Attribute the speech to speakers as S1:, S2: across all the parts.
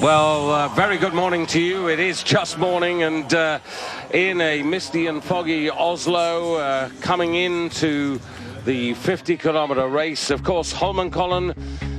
S1: Well, very good morning to you. It is just morning, and in a misty and foggy Oslo, coming into the 50-kilometer race. Of course, Holmenkollen,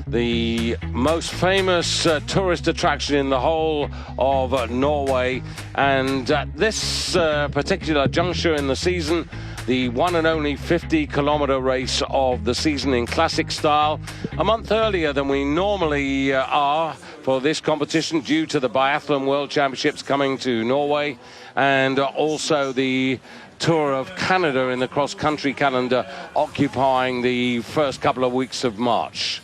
S1: the most famous tourist attraction in the whole of Norway. And at this particular juncture in the season, the one and only 50-kilometer race of the season in classic style, a month earlier than we normally are for this competition due to the Biathlon World Championships coming to Norway, and also the Tour of Canada in the cross-country calendar occupying the first couple of weeks of March.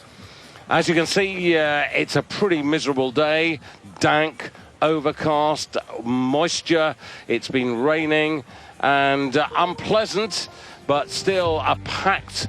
S1: As you can see, it's a pretty miserable day, dank, overcast, moisture, it's been raining, and unpleasant, but still a packed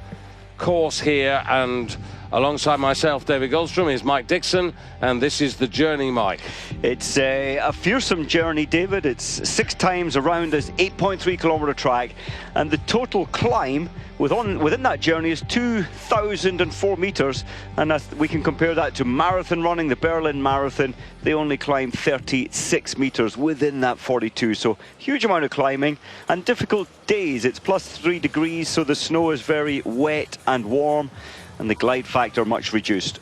S1: course here. And alongside myself, David Goldstrom, is Mike Dixon, and this is the journey, Mike.
S2: It's a fearsome journey, David. It's 6 times around this 8.3 kilometer track, and the total climb within that journey is 2,004 meters, and we can compare that to marathon running, the Berlin Marathon. They only climb 36 meters within that 42, so huge amount of climbing and difficult days. It's +3 degrees, so the snow is very wet and warm, and the glide factor much reduced.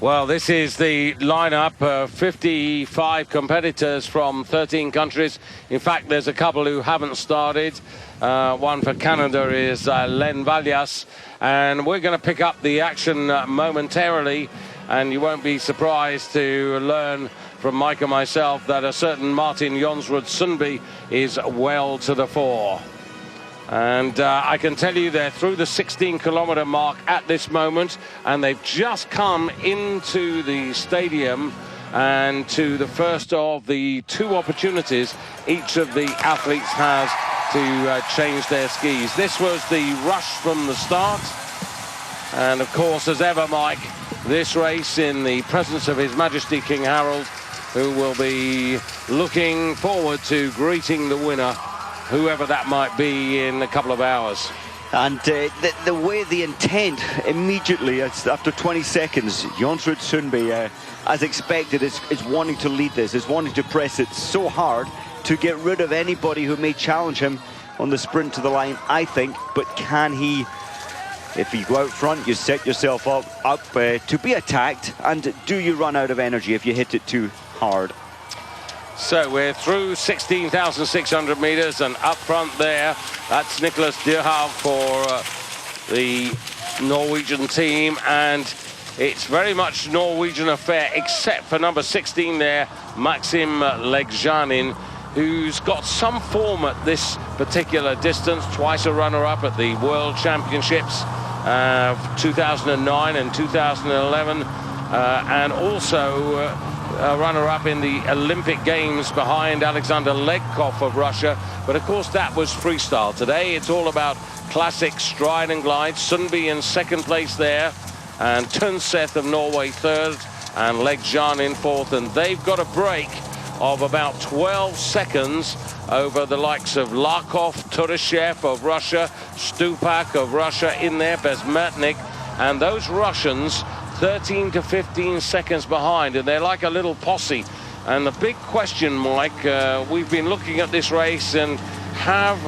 S1: Well, this is the lineup of 55 competitors from 13 countries. In fact, there's a couple who haven't started. One for Canada is Len Valjas, and we're going to pick up the action momentarily, and you won't be surprised to learn from Mike and myself that a certain Martin Jonsrud Sundby is well to the fore. And I can tell you they're through the 16-kilometer mark at this moment, and they've just come into the stadium and to the first of the 2 opportunities each of the athletes has to change their skis. This was the rush from the start, and of course, as ever, Mike, this race in the presence of His Majesty King Harold, who will be looking forward to greeting the winner, whoever that might be, in a couple of hours.
S2: And the way the intent immediately, after 20 seconds, Jonsrud Sundby, as expected, is wanting to lead this, is wanting to press it so hard to get rid of anybody who may challenge him on the sprint to the line, I think. But can he, if you go out front, you set yourself up to be attacked, and do you run out of energy if you hit it too hard?
S1: So we're through 16,600 meters, and up front there, that's Nicholas Dyrhaug for the Norwegian team, and it's very much Norwegian affair, except for number 16 there, Maxim Legjanin, who's got some form at this particular distance, twice a runner-up at the World Championships, 2009 and 2011, and also a runner-up in the Olympic Games behind Alexander Legkov of Russia. But of course that was freestyle. Today it's all about classic stride and glide. Sundby in second place there, and Tønseth of Norway third, and Legjan in fourth, and they've got a break of about 12 seconds over the likes of Larkov, Turyshev of Russia, Stupak of Russia in there, Bezmetnik, and those Russians 13 to 15 seconds behind, and they're like a little posse. And the big question, Mike, we've been looking at this race, and have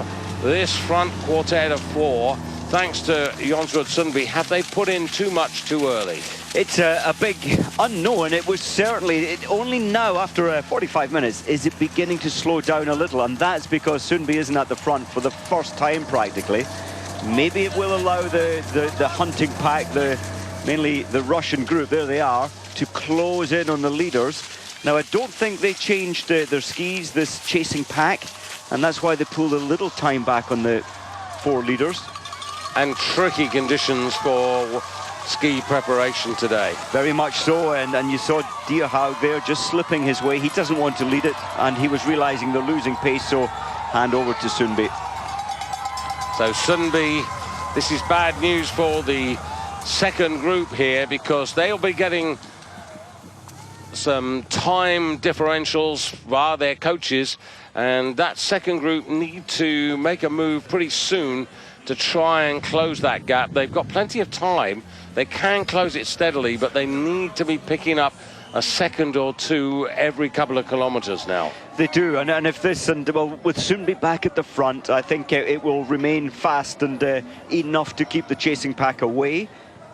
S1: this front quartet of 4, thanks to Jonsrud Sundby, have they put in too much too early?
S2: It's a big unknown. It was certainly, only now after 45 minutes is it beginning to slow down a little, and that's because Sundby isn't at the front for the first time practically. Maybe it will allow the hunting pack, mainly the Russian group, there they are, to close in on the leaders. Now, I don't think they changed their skis, this chasing pack, and that's why they pulled a little time back on the 4 leaders.
S1: And tricky conditions for ski preparation today.
S2: Very much so, and you saw Dyrhaug there just slipping his way. He doesn't want to lead it, and he was realizing they're losing pace, so hand over to Sundby.
S1: So Sundby, this is bad news for the second group here, because they'll be getting some time differentials via their coaches, and that second group need to make a move pretty soon to try and close that gap. They've got plenty of time. They can close it steadily, but they need to be picking up a second or two every couple of kilometers now.
S2: They do, and if this, and well, with Sundby back at the front, I think it will remain fast and enough to keep the chasing pack away.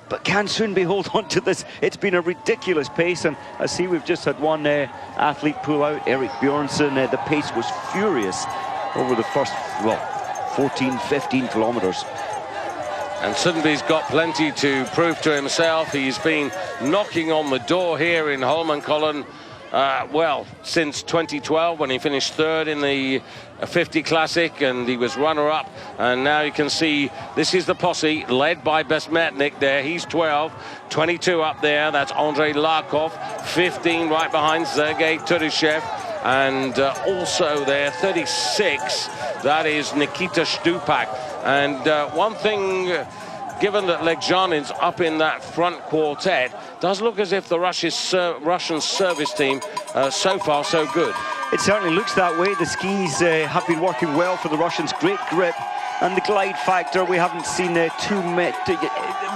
S2: But can Sundby hold on to this? It's been a ridiculous pace, and I see we've just had one athlete pull out, Erik Bjornsson. The pace was furious over the first, well, 14, 15 kilometers.
S1: And Sundby's got plenty to prove to himself. He's been knocking on the door here in Holmenkollen, well, since 2012 when he finished third in the 50 Classic and he was runner-up. And now you can see this is the posse led by Besmetnik there. He's 12, 22 up there. That's Andrei Larkov, 15 right behind Sergei Turyshev. And also there, 36, that is Nikita Stupak. And one thing, given that Legjanin's up in that front quartet, does look as if the Russian service team, so far, so good.
S2: It certainly looks that way. The skis have been working well for the Russians. Great grip. And the glide factor, we haven't seen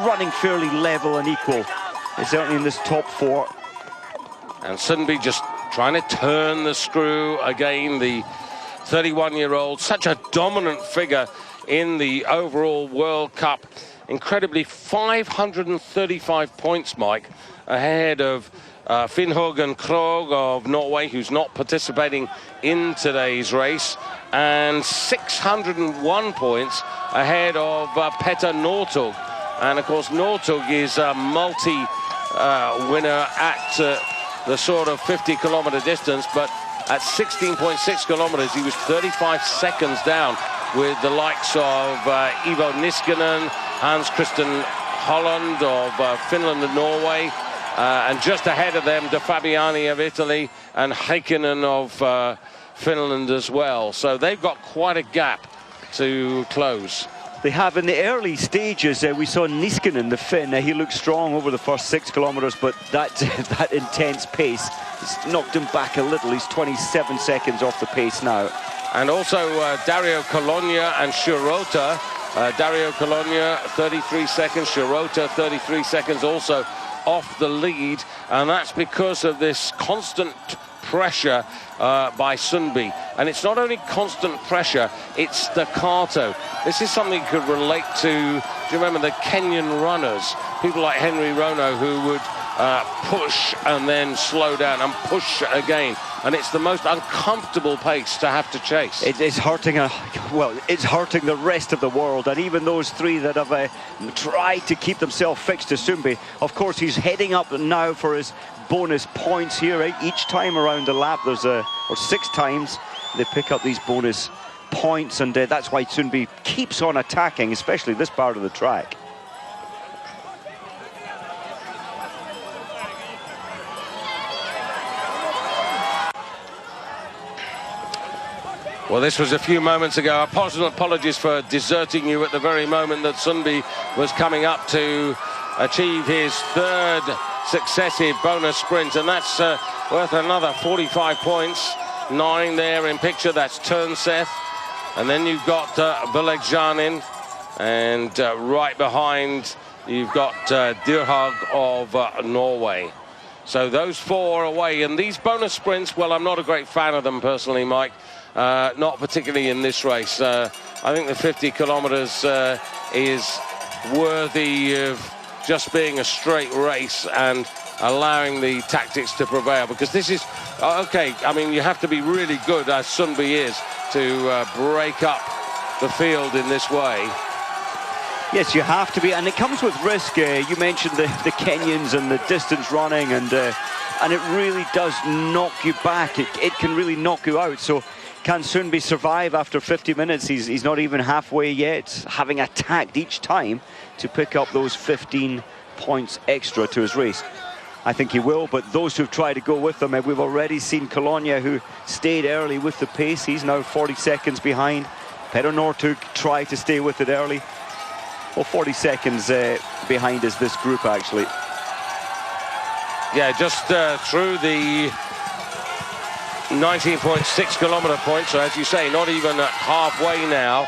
S2: running fairly level and equal. It's certainly in this top four.
S1: And Sundby just trying to turn the screw again, the 31-year-old, such a dominant figure in the overall World Cup. Incredibly, 535 points, Mike, ahead of Finn-Hågen Krogh of Norway, who's not participating in today's race, and 601 points ahead of Petter Northug. And of course, Northug is a multi-winner at the sort of 50-kilometer distance, but at 16.6 kilometers, he was 35 seconds down with the likes of Ivo Niskanen, Hans Christian Holland of Finland and Norway, and just ahead of them, De Fabiani of Italy and Heikkinen of Finland as well. So they've got quite a gap to close.
S2: They have in the early stages. We saw Niskanen, the Finn. He looked strong over the first 6 kilometers, but that intense pace has knocked him back a little. He's 27 seconds off the pace now.
S1: And also Dario Colonia and Shirota. Dario Colonia 33 seconds, Shirota 33 seconds also off the lead, and that's because of this constant pressure by Sundby. And it's not only constant pressure, it's staccato. This is something you could relate to. Do you remember the Kenyan runners? People like Henry Rono, who would push and then slow down and push again. And it's the most uncomfortable pace to have to chase.
S2: It's hurting, it's hurting the rest of the world. And even those three that have tried to keep themselves fixed to Sundby. Of course, he's heading up now for his bonus points here. Each time around the lap, there's or 6 times they pick up these bonus points, and that's why Sundby keeps on attacking, especially this part of the track.
S1: Well, this was a few moments ago. Apologies for deserting you at the very moment that Sundby was coming up to achieve his 3rd successive bonus sprint, and that's worth another 45 points. 9 there in picture, that's Turnseth. And then you've got Velegjanin, and right behind you've got Dyrhaug of Norway. So those 4 away, and these bonus sprints, well, I'm not a great fan of them personally, Mike. Not particularly in this race. I think the 50 kilometers is worthy of just being a straight race and allowing the tactics to prevail, because this is okay. I mean, you have to be really good, as Sundby is, to break up the field in this way.
S2: Yes, you have to be, and it comes with risk. You mentioned the Kenyans and the distance running, and it really does knock you back. It can really knock you out. So can Sundby survive after 50 minutes? He's not even halfway yet, having attacked each time to pick up those 15 points extra to his race. I think he will, but those who've tried to go with him, we've already seen Colonia, who stayed early with the pace. He's now 40 seconds behind. Petter Northug tried to stay with it early. Well, 40 seconds behind is this group, actually.
S1: Yeah, just through the 19.6 kilometer point, so as you say, not even at halfway now.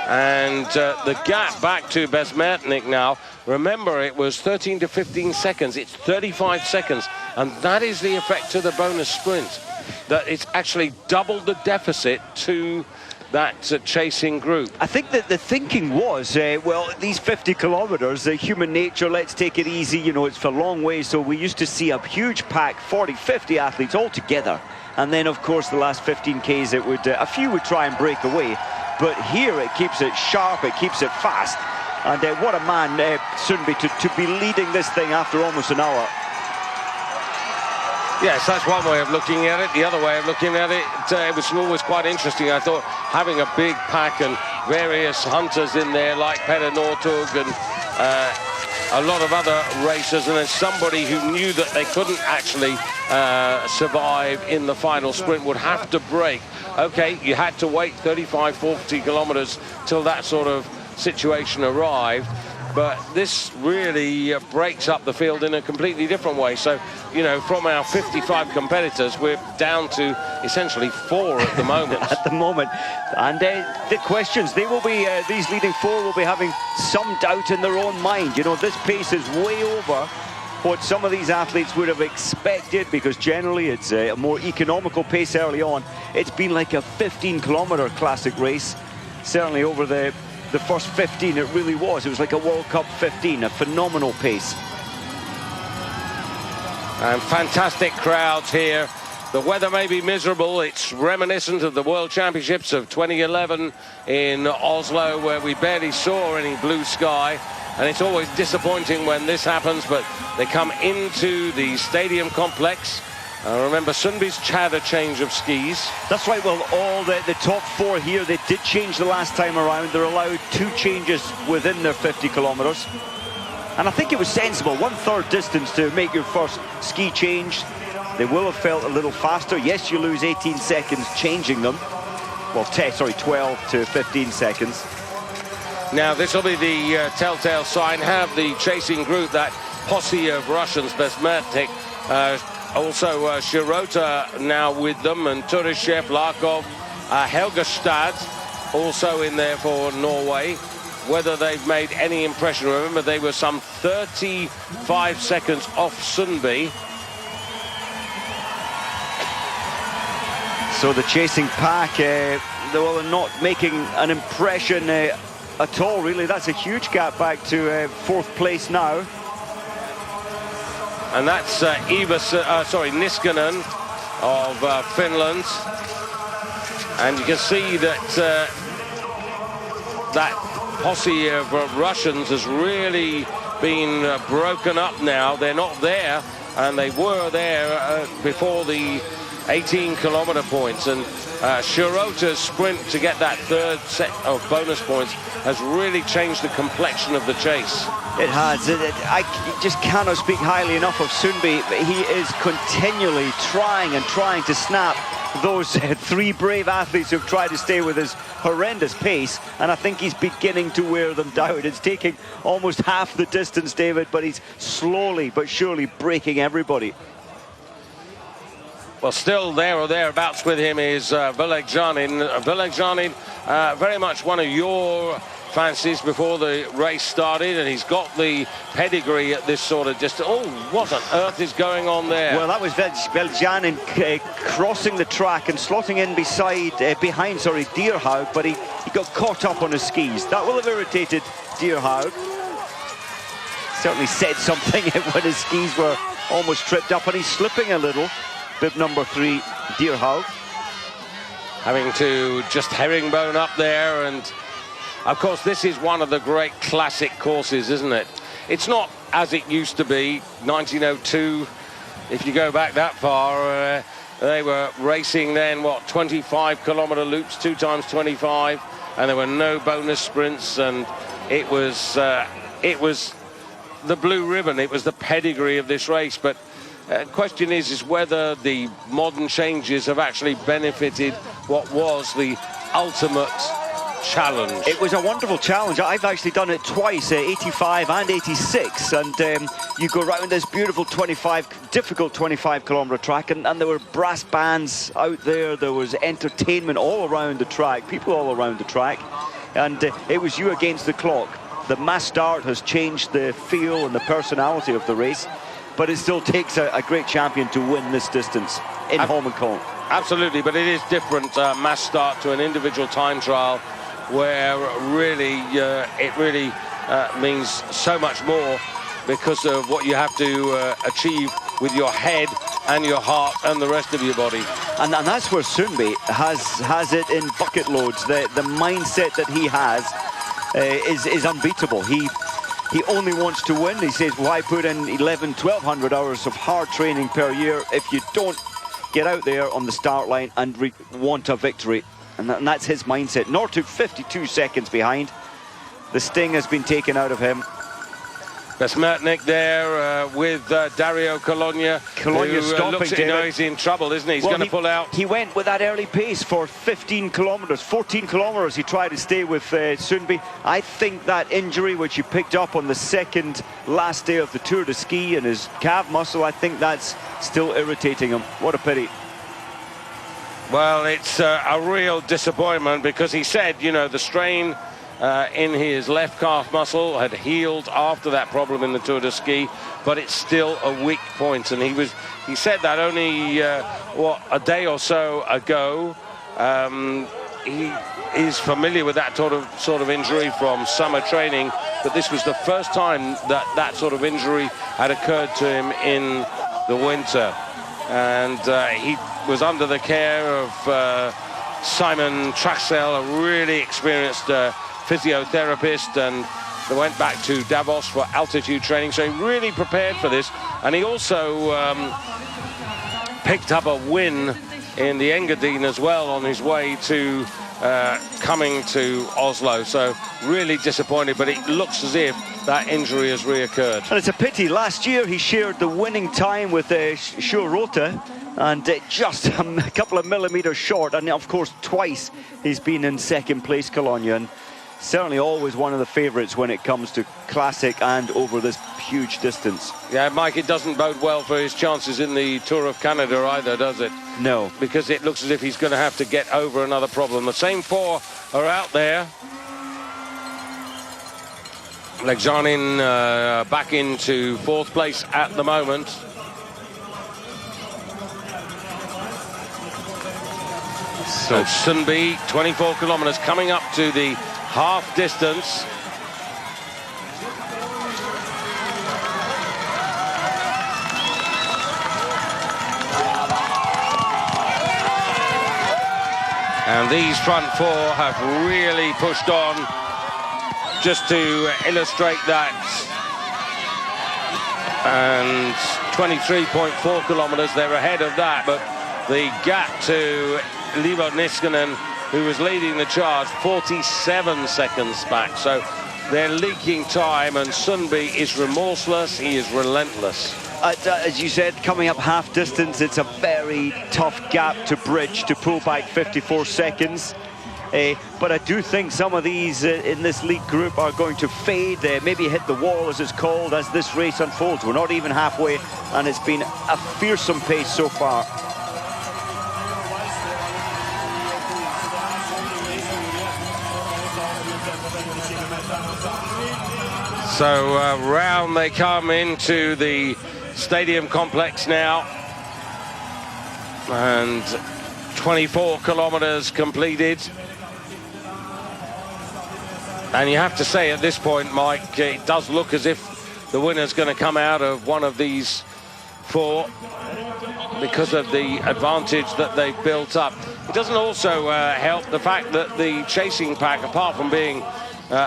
S1: And the gap back to Bezmetnik now, remember it was 13 to 15 seconds, it's 35 seconds, and that is the effect of the bonus sprint, that it's actually doubled the deficit to that chasing group.
S2: I think that the thinking was, well, these 50 kilometers, human nature, let's take it easy, you know, it's for a long way, so we used to see a huge pack, 40, 50 athletes all together, and then of course the last 15 Ks it would, a few would try and break away, but here it keeps it sharp, it keeps it fast, and what a man, Sundby, to be leading this thing after almost an hour.
S1: Yes, that's one way of looking at it. The other way of looking at it, it was always quite interesting. I thought having a big pack and various hunters in there like Petter Northug and a lot of other racers, and then somebody who knew that they couldn't actually survive in the final sprint would have to break. Okay, you had to wait 35, 40 kilometers till that sort of situation arrived. But this really breaks up the field in a completely different way. So, you know, from our 55 competitors, we're down to essentially 4 at the moment.
S2: At the moment. And the questions, they will be, these leading 4 will be having some doubt in their own mind. You know, this pace is way over what some of these athletes would have expected, because generally it's a more economical pace early on. It's been like a 15-kilometer classic race, certainly over the first 15. It really was. It was like a World Cup 15, a phenomenal pace.
S1: And fantastic crowds here. The weather may be miserable. It's reminiscent of the World Championships of 2011 in Oslo, where we barely saw any blue sky. And it's always disappointing when this happens, but they come into the stadium complex. Remember, Sundby's had a change of skis. That's
S2: right. Well, all the top 4 here, they did change the last time around. They're allowed 2 changes within their 50 kilometers. And I think it was sensible, 1/3 distance to make your first ski change. They will have felt a little faster. Yes, you lose 18 seconds changing them. Well, 12 to 15 seconds.
S1: Now, this will be the telltale sign. Have the chasing group, that posse of Russians, Bezmetnik, also Shirota now with them, and Turishev, Larkov, Helgestad also in there for Norway. Whether they've made any impression, remember they were some 35 seconds off Sundby.
S2: So the chasing pack, they were not making an impression at all, really. That's a huge gap back to 4th place now.
S1: And that's Niskanen of Finland. And you can see that that posse of Russians has really been broken up now. They're not there, and they were there before the 18-kilometer points. And Shirota's sprint to get that 3rd set of bonus points has really changed the complexion of the chase.
S2: It has. I just cannot speak highly enough of Sundby. He is continually trying to snap those 3 brave athletes who've tried to stay with his horrendous pace, and I think he's beginning to wear them down. It's taking almost half the distance, David, but he's slowly but surely breaking everybody.
S1: Well, still there or thereabouts with him is Velekjanin. Velekjanin, very much one of your fancies before the race started, and he's got the pedigree at this sort of distance. Oh, what on earth is going on there?
S2: Well, that was Velekjanin crossing the track and slotting in behind Dierhaug, but he got caught up on his skis. That will have irritated Dierhaug. Certainly said something when his skis were almost tripped up, and he's slipping a little. Bib number 3, Dierhaug.
S1: Having to just herringbone up there, and of course this is one of the great classic courses, isn't it? It's not as it used to be, 1902, if you go back that far. They were racing then, what, 25-kilometer loops, 2 times 25, and there were no bonus sprints, and it was the blue ribbon, it was the pedigree of this race. But question is whether the modern changes have actually benefited what was the ultimate challenge.
S2: It was a wonderful challenge. I've actually done it twice, 85 and 86, and you go around this beautiful difficult 25-kilometer track, and there were brass bands out there. There was entertainment all around the track, people all around the track, and it was you against the clock. The mass start has changed the feel and the personality of the race, but it still takes a great champion to win this distance in Holmenkollen.
S1: Absolutely, but it is different, mass start to an individual time trial, where really it really means so much more because of what you have to achieve with your head and your heart and the rest of your body.
S2: And that's where Sundby has it in bucket loads. The mindset that he has is unbeatable. He only wants to win. He says, why put in 1,100-1,200 hours of hard training per year if you don't get out there on the start line and want a victory? And that's his mindset. Northug 52 seconds behind. The sting has been taken out of him.
S1: Besmertnik there with Dario Colonia.
S2: Colonia stopping,
S1: looks
S2: David.
S1: He's in trouble, isn't he? He's going to pull out.
S2: He went with that early pace for 15 kilometers, 14 kilometers. He tried to stay with Sundby. I think that injury, which he picked up on the second last day of the Tour de Ski in his calf muscle, I think that's still irritating him. What a pity.
S1: Well, it's a real disappointment because he said, you know, the strain in his left calf muscle had healed after that problem in the Tour de Ski, but it's still a weak point, and he said that only a day or so ago. He is familiar with that sort of injury from summer training, but this was the first time that sort of injury had occurred to him in the winter, and he was under the care of Simon Traxel, a really experienced physiotherapist, and they went back to Davos for altitude training, so he really prepared for this. And he also picked up a win in the Engadine as well on his way to coming to Oslo, so really disappointed, but it looks as if that injury has reoccurred.
S2: And it's a pity. Last year he shared the winning time with Sjur Rota, and just a couple of millimeters short, and of course twice he's been in second place, Colonia, and certainly always one of the favourites when it comes to classic and over this huge distance.
S1: Yeah, Mike, it doesn't bode well for his chances in the Tour of Canada either, does it?
S2: No.
S1: Because it looks as if he's going to have to get over another problem. The same four are out there. Legjanin back into fourth place at the moment. So Sundby, 24 kilometers, coming up to the half distance. And these front four have really pushed on, just to illustrate that. And 23.4 kilometers, they're ahead of that, but the gap to Liivo Niskanen, who was leading the charge, 47 seconds back. So they're leaking time, and Sundby is remorseless. He is relentless.
S2: As you said, coming up half distance, it's a very tough gap to bridge, to pull back 54 seconds. But I do think some of these in this league group are going to fade, maybe hit the wall, as it's called, as this race unfolds. We're not even halfway, and it's been a fearsome pace so far.
S1: So round they come into the stadium complex now, and 24 kilometers completed. And you have to say at this point, Mike, it does look as if the winner's going to come out of one of these four because of the advantage that they've built up. It doesn't also help the fact that the chasing pack, apart from being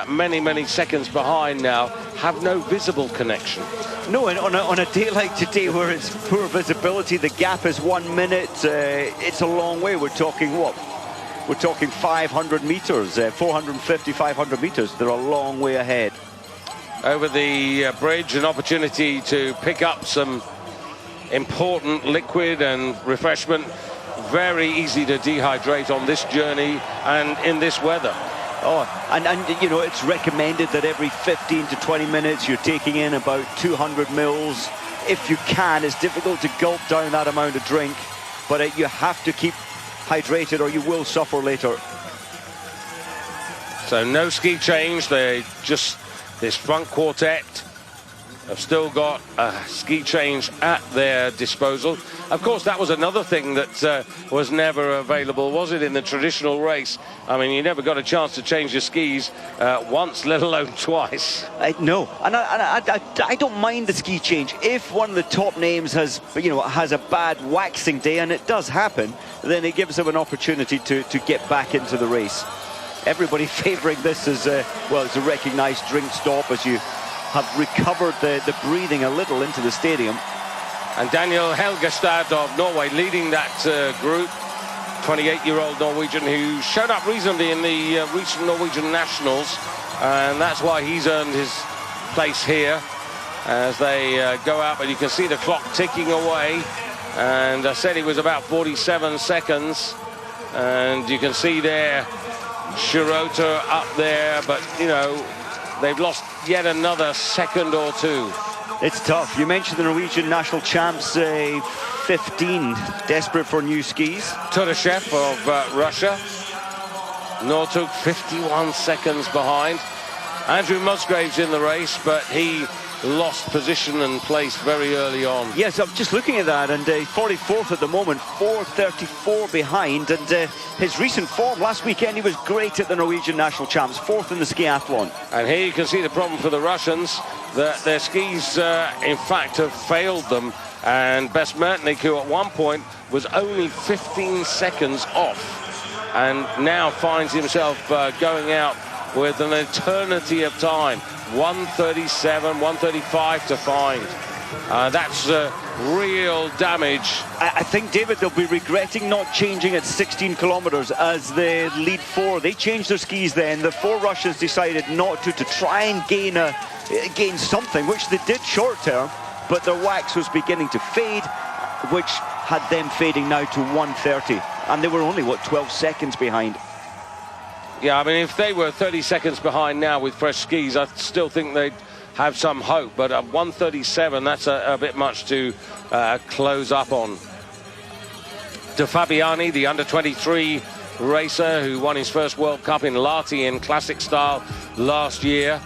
S1: many seconds behind now, have no visible connection.
S2: No, and on a day like today where it's poor visibility, the gap is 1 minute, it's a long way. We're talking what? We're talking 500 meters, 450, 500 meters. They're a long way ahead.
S1: Over the bridge, an opportunity to pick up some important liquid and refreshment. Very easy to dehydrate on this journey and in this weather.
S2: Oh, and you know, it's recommended that every 15 to 20 minutes you're taking in about 200 mils. If you can, it's difficult to gulp down that amount of drink, but you have to keep hydrated or you will suffer later.
S1: So no ski change. This front quartet have still got a ski change at their disposal. Of course, that was another thing that was never available, was it, in the traditional race? I mean, you never got a chance to change your skis once, let alone twice.
S2: No, and I don't mind the ski change. If one of the top names has a bad waxing day, and it does happen, then it gives them an opportunity to get back into the race. Everybody favouring this as, well, it's a recognised drink stop as you have recovered the breathing a little into the stadium.
S1: And Daniel Helgestad of Norway leading that group, 28-year-old Norwegian who showed up reasonably in the recent Norwegian Nationals, and that's why he's earned his place here as they go out. But you can see the clock ticking away, and I said he was about 47 seconds, and you can see there Shirota up there, but you know, they've lost yet another second or two.
S2: It's tough. You mentioned the Norwegian national champs, 15, desperate for new skis.
S1: Tudashev of Russia. Northug 51 seconds behind. Andrew Musgrave's in the race, but he lost position and place very early on.
S2: Yes, I'm just looking at that, and 44th at the moment, 4:34 behind, and his recent form last weekend, he was great at the Norwegian national champs, 4th in the skiathlon.
S1: And here you can see the problem for the Russians, that their skis in fact have failed them, and Besmertnik, who at one point was only 15 seconds off, and now finds himself going out with an eternity of time. 137, 135 to find. That's real damage.
S2: I think, David, they'll be regretting not changing at 16 kilometers as the lead four. They changed their skis then. The four Russians decided not to try and gain something, which they did short term, but their wax was beginning to fade, which had them fading now to 130. And they were only, what, 12 seconds behind.
S1: Yeah, I mean, if they were 30 seconds behind now with fresh skis, I still think they'd have some hope. But at 137, that's a bit much to close up on. De Fabiani, the under-23 racer who won his first World Cup in Lahti in classic style last year.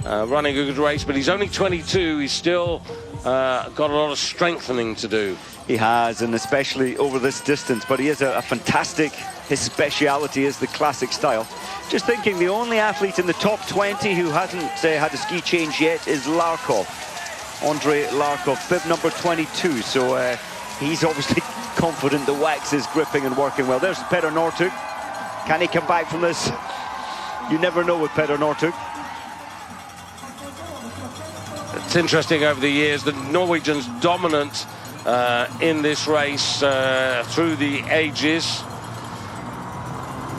S1: Running a good race, but he's only 22. He's still got a lot of strengthening to do.
S2: He has, and especially over this distance, but he is a fantastic, his speciality is the classic style. Just thinking, the only athlete in the top 20 who hasn't had a ski change yet is Larkov. Andrei Larkov, bib number 22, so he's obviously confident the wax is gripping and working well. There's Petter Northug. Can he come back from this? You never know with Petter Northug.
S1: It's interesting over the years, the Norwegians dominant in this race through the ages,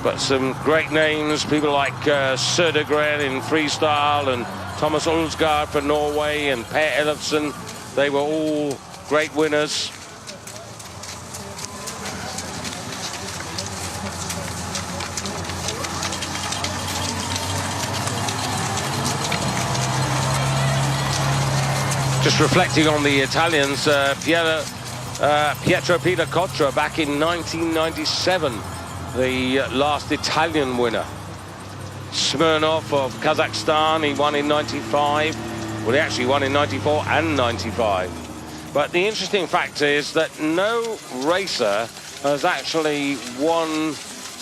S1: but some great names, people like Södergren in freestyle and Thomas Ulsgaard for Norway and Per Ellefsen, they were all great winners. Just reflecting on the Italians, Pietro Pilacotra back in 1997, the last Italian winner. Smirnov of Kazakhstan, he won in 95. Well, he actually won in 94 and 95. But the interesting fact is that no racer has actually won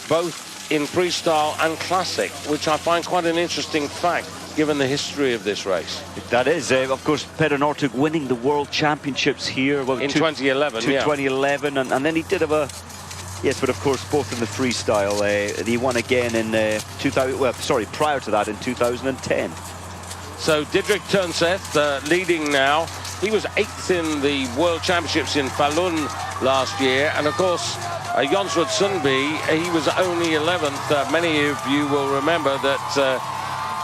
S1: both in freestyle and classic, which I find quite an interesting fact, given the history of this race.
S2: That is, of course, Petter Northug winning the World Championships here. Well,
S1: in 2011, yeah.
S2: 2011, and then he did have a... Yes, but of course, both in the freestyle. He won again in 2000. Well, sorry, prior to that in 2010.
S1: So Didrik Tønseth leading now. He was 8th in the World Championships in Falun last year, and of course, Jonsrud Sundby, he was only 11th. Many of you will remember that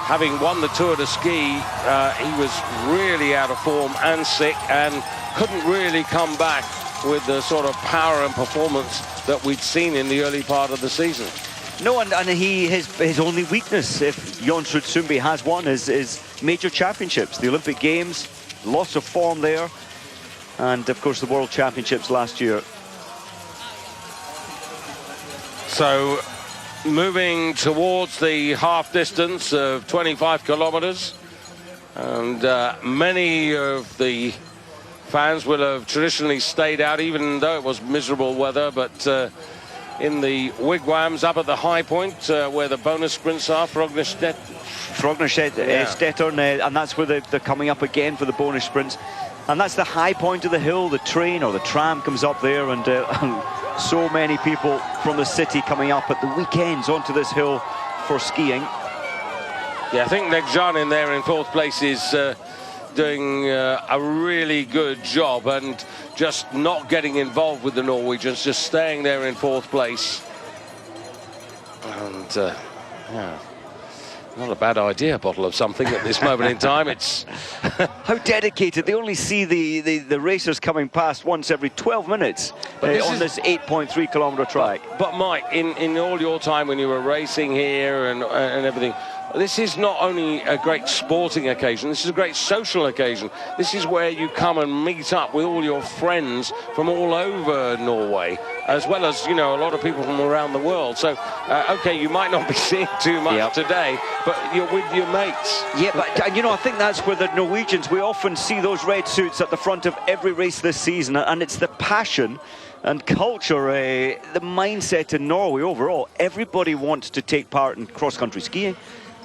S1: having won the Tour de Ski, he was really out of form and sick, and couldn't really come back with the sort of power and performance that we'd seen in the early part of the season.
S2: No, and his only weakness, if Jonsrud Sundby has one, is major championships. The Olympic Games, lots of form there, and of course the World Championships last year.
S1: So, moving towards the half distance of 25 kilometers, and many of the fans will have traditionally stayed out, even though it was miserable weather, but in the wigwams up at the high point where the bonus sprints are, Frognerstedt,
S2: and that's where they're coming up again for the bonus sprints. And that's the high point of the hill. The train or the tram comes up there, and so many people from the city coming up at the weekends onto this hill for skiing.
S1: Yeah, I think Negjan in there in fourth place is doing a really good job, and just not getting involved with the Norwegians, just staying there in fourth place. And yeah, not a bad idea, a bottle of something at this moment in time. It's
S2: how dedicated. They only see the racers coming past once every 12 minutes on this 8.3 kilometer track.
S1: But Mike, in all your time when you were racing here and everything, this is not only a great sporting occasion, this is a great social occasion. This is where you come and meet up with all your friends from all over Norway, as well as, you know, a lot of people from around the world. So, okay, you might not be seeing too much today, but you're with your mates.
S2: Yeah, but, you know, I think that's where the Norwegians, we often see those red suits at the front of every race this season, and it's the passion and culture, the mindset in Norway overall. Everybody wants to take part in cross-country skiing.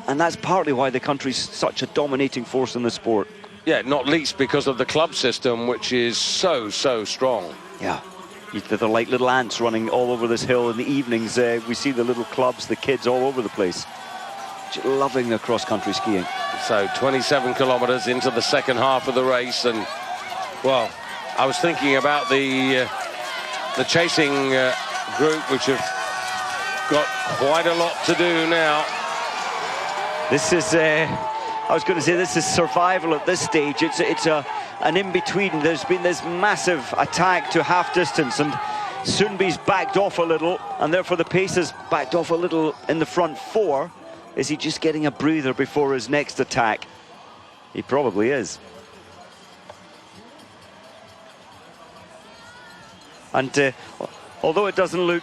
S2: And that's partly why the country's such a dominating force in the sport.
S1: Yeah, not least because of the club system, which is so strong.
S2: Yeah, they're like little ants running all over this hill in the evenings. We see the little clubs, the kids all over the place, just loving the cross-country skiing.
S1: So 27 kilometers into the second half of the race, and well, I was thinking about the chasing group, which have got quite a lot to do now.
S2: This is, I was going to say, this is survival at this stage. It's an in-between. There's been this massive attack to half distance, and Sundby's backed off a little, and therefore the pace has backed off a little in the front four. Is he just getting a breather before his next attack? He probably is. And although it doesn't look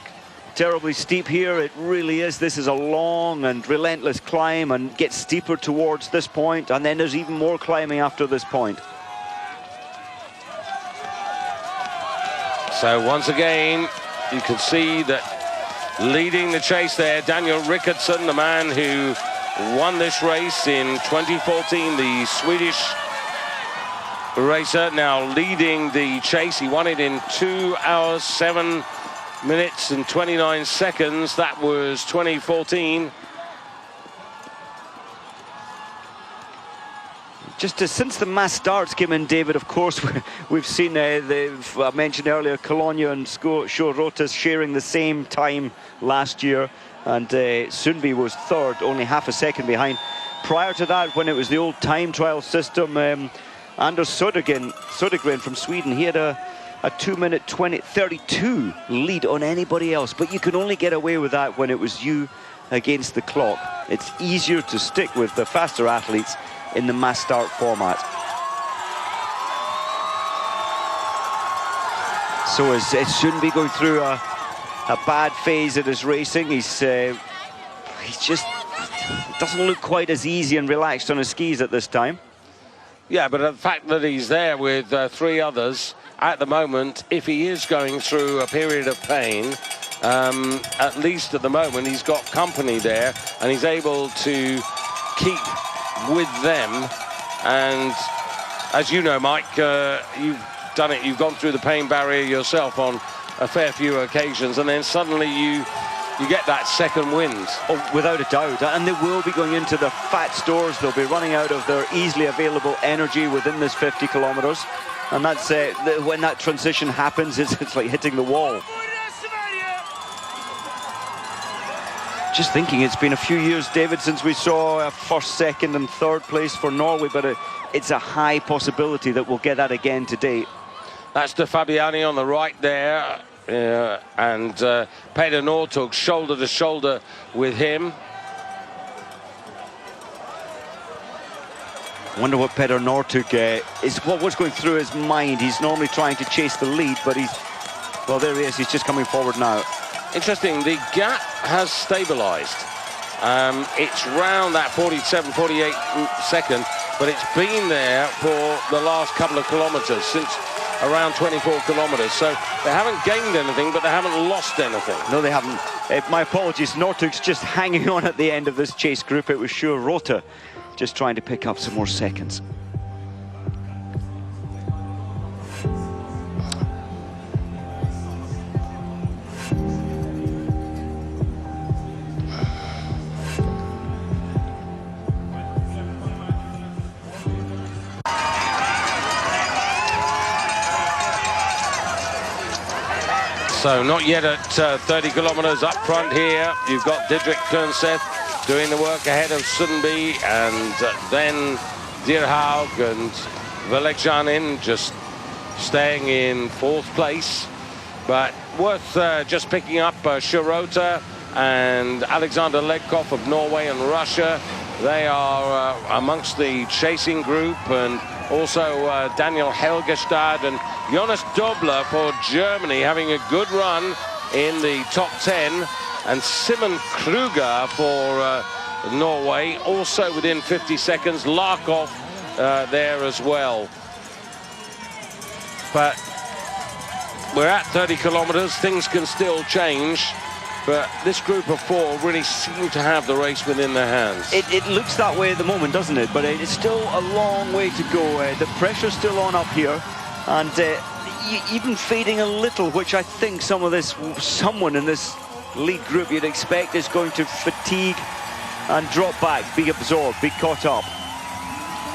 S2: terribly steep here, it really is. This is a long and relentless climb, and gets steeper towards this point, and then there's even more climbing after this point.
S1: So once again, you can see that leading the chase there, Daniel Rickardsson, the man who won this race in 2014, the Swedish racer, now leading the chase. He won it in 2 hours, 7 minutes and 29 seconds. That was 2014.
S2: Just since the mass starts came in, David, of course, we've seen, I mentioned earlier, Cologne and Rotas sharing the same time last year, and Sundby was third, only half a second behind. Prior to that, when it was the old time trial system, Anders Södergren from Sweden, he had a 2-minute 32 lead on anybody else, but you can only get away with that when it was you against the clock. It's easier to stick with the faster athletes in the mass start format. So is Sundby going through a bad phase in his racing? He's just, it doesn't look quite as easy and relaxed on his skis at this time.
S1: Yeah, but the fact that he's there with 3 others at the moment, if he is going through a period of pain, at least at the moment he's got company there, and he's able to keep with them. And as you know, Mike, you've done it, you've gone through the pain barrier yourself on a fair few occasions, and then suddenly you get that second wind.
S2: Oh, without a doubt. And they will be going into the fat stores. They'll be running out of their easily available energy within this 50 kilometers. And that's when that transition happens, it's like hitting the wall. Just thinking, it's been a few years, David, since we saw a first, second and third place for Norway, but it's a high possibility that we'll get that again today.
S1: That's De Fabiani on the right there. and Peter Northug shoulder to shoulder with him.
S2: Wonder what Peter Northug what's going through his mind. He's normally trying to chase the lead, but well, there he is. He's just coming forward now.
S1: Interesting, the gap has stabilized. It's round that 47, 48 second, but it's been there for the last couple of kilometers, since around 24 kilometers. So they haven't gained anything, but they haven't lost anything.
S2: No, they haven't. My apologies, Northug's just hanging on at the end of this chase group. It was sure Rota just trying to pick up some more seconds.
S1: So not yet at 30 kilometers up front here. You've got Didrik Turnstedt doing the work ahead of Sundby, and then Dierhaug and Velekjanin just staying in fourth place. But worth just picking up Shirota and Alexander Legkov of Norway and Russia. They are amongst the chasing group, and also Daniel Helgestad and Jonas Dobler for Germany having a good run in the top 10, and Simon Kruger for Norway also within 50 seconds. Larkov there as well. But we're at 30 kilometers, things can still change. But this group of four really seem to have the race within their hands.
S2: It looks that way at the moment, doesn't it? But it's still a long way to go. The pressure's still on up here, and even fading a little, which I think someone in this lead group you'd expect is going to fatigue and drop back, be absorbed, be caught up.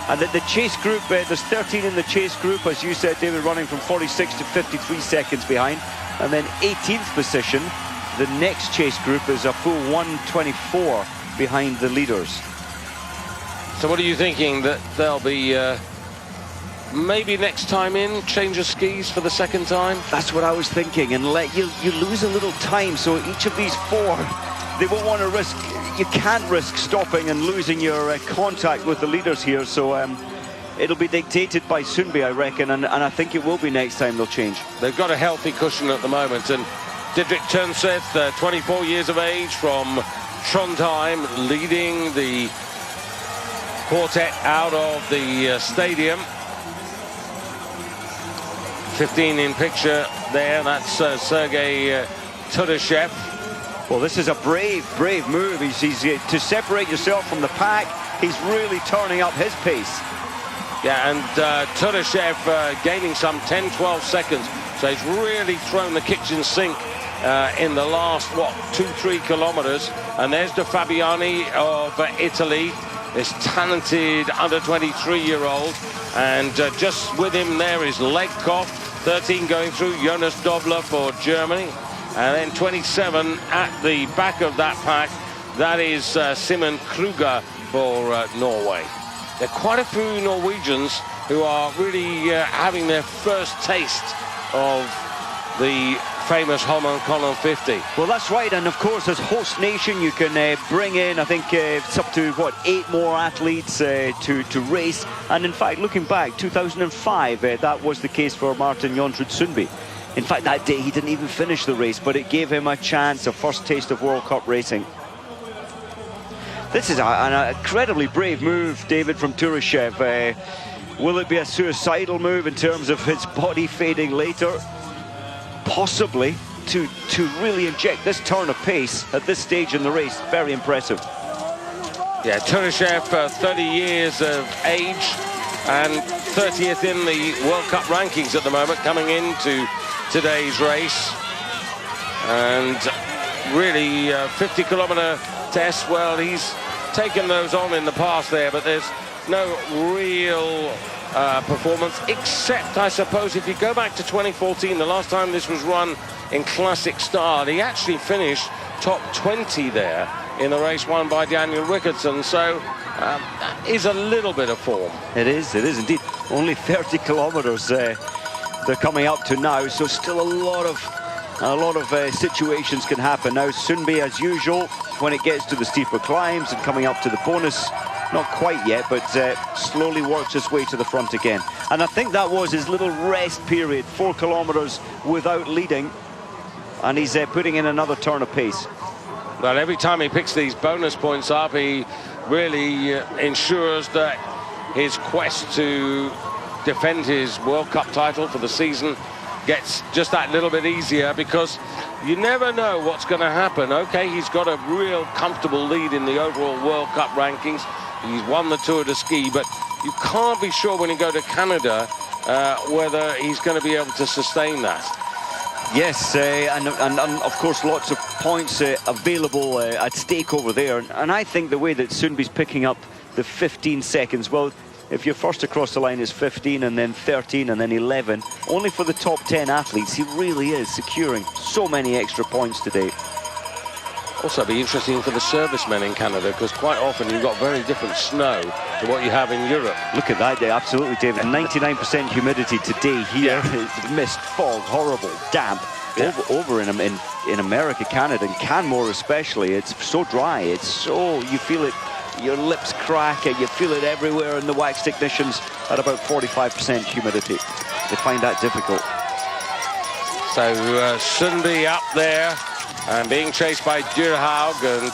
S2: And the chase group, there's 13 in the chase group, as you said, David, running from 46 to 53 seconds behind. And then 18th position, the next chase group is a full 124 behind the leaders.
S1: So what are you thinking, that they'll be maybe next time in, change of skis for the second time?
S2: That's what I was thinking, and let you lose a little time, so each of these four, they won't want to risk, you can't risk stopping and losing your contact with the leaders here, so it'll be dictated by Sundby, I reckon, and I think it will be next time they'll change.
S1: They've got a healthy cushion at the moment, and Didrik Turnstedt, 24 years of age, from Trondheim, leading the quartet out of the stadium. 15 in picture there, that's Sergei Tudashev.
S2: Well, this is a brave move. He's to separate yourself from the pack. He's really turning up his pace.
S1: Yeah, and Tudashev gaining some 10-12 seconds. So he's really thrown the kitchen sink in the last, 2-3 kilometers. And there's De Fabiani of Italy, this talented under 23-year-old. And just with him there is Legkov, 13 going through, Jonas Dobler for Germany. And then 27 at the back of that pack, that is Simon Kruger for Norway. There are quite a few Norwegians who are really having their first taste of the famous Holmenkollen 50.
S2: Well, that's right, and of course as host nation you can bring in, I think it's up to 8 more athletes to race. And in fact, looking back, 2005 that was the case for Martin Jonsrud Sundby. In fact, that day he didn't even finish the race, but it gave him a chance, a first taste of World Cup racing. This is an incredibly brave move, David, from Turashev. Will it be a suicidal move in terms of his body fading later? Possibly, to really inject this turn of pace at this stage in the race. Very impressive.
S1: Yeah, Turashev, 30 years of age and 30th in the World Cup rankings at the moment, coming into today's race. And really 50-kilometer test, well, he's taken those on in the past there, but there's no real performance, except I suppose if you go back to 2014, the last time this was run in Classic Start, he actually finished top 20 there in the race won by Daniel Rickardson. So that is a little bit of form.
S2: It is indeed. Only 30 kilometers they're coming up to now, so still a lot of a lot of situations can happen. Now Sundby, as usual, when it gets to the steeper climbs and coming up to the bonus, not quite yet, but slowly works his way to the front again. And I think that was his little rest period, 4 kilometers without leading, and he's putting in another turn of pace.
S1: Well, every time he picks these bonus points up, he really ensures that his quest to defend his World Cup title for the season gets just that little bit easier, because you never know what's going to happen. Okay, he's got a real comfortable lead in the overall World Cup rankings. He's won the Tour de Ski, but you can't be sure when you go to Canada whether he's going to be able to sustain that.
S2: Yes, and of course lots of points available at stake over there. And I think the way that Sundby's picking up the 15 seconds, well, if you're first across the line is 15 and then 13 and then 11, only for the top 10 athletes, he really is securing so many extra points today.
S1: Also be interesting for the servicemen in Canada, because quite often you've got very different snow to what you have in Europe.
S2: Look at that day, absolutely, David. 99% humidity today here. It's mist, fog, horrible, damp.
S1: Yeah.
S2: Over in America, Canada, and Canmore especially, it's so dry. It's so, you feel it, your lips crack, you feel it everywhere, and the wax technicians at about 45% humidity. They find that difficult.
S1: So Sundby up there and being chased by Durhaug, and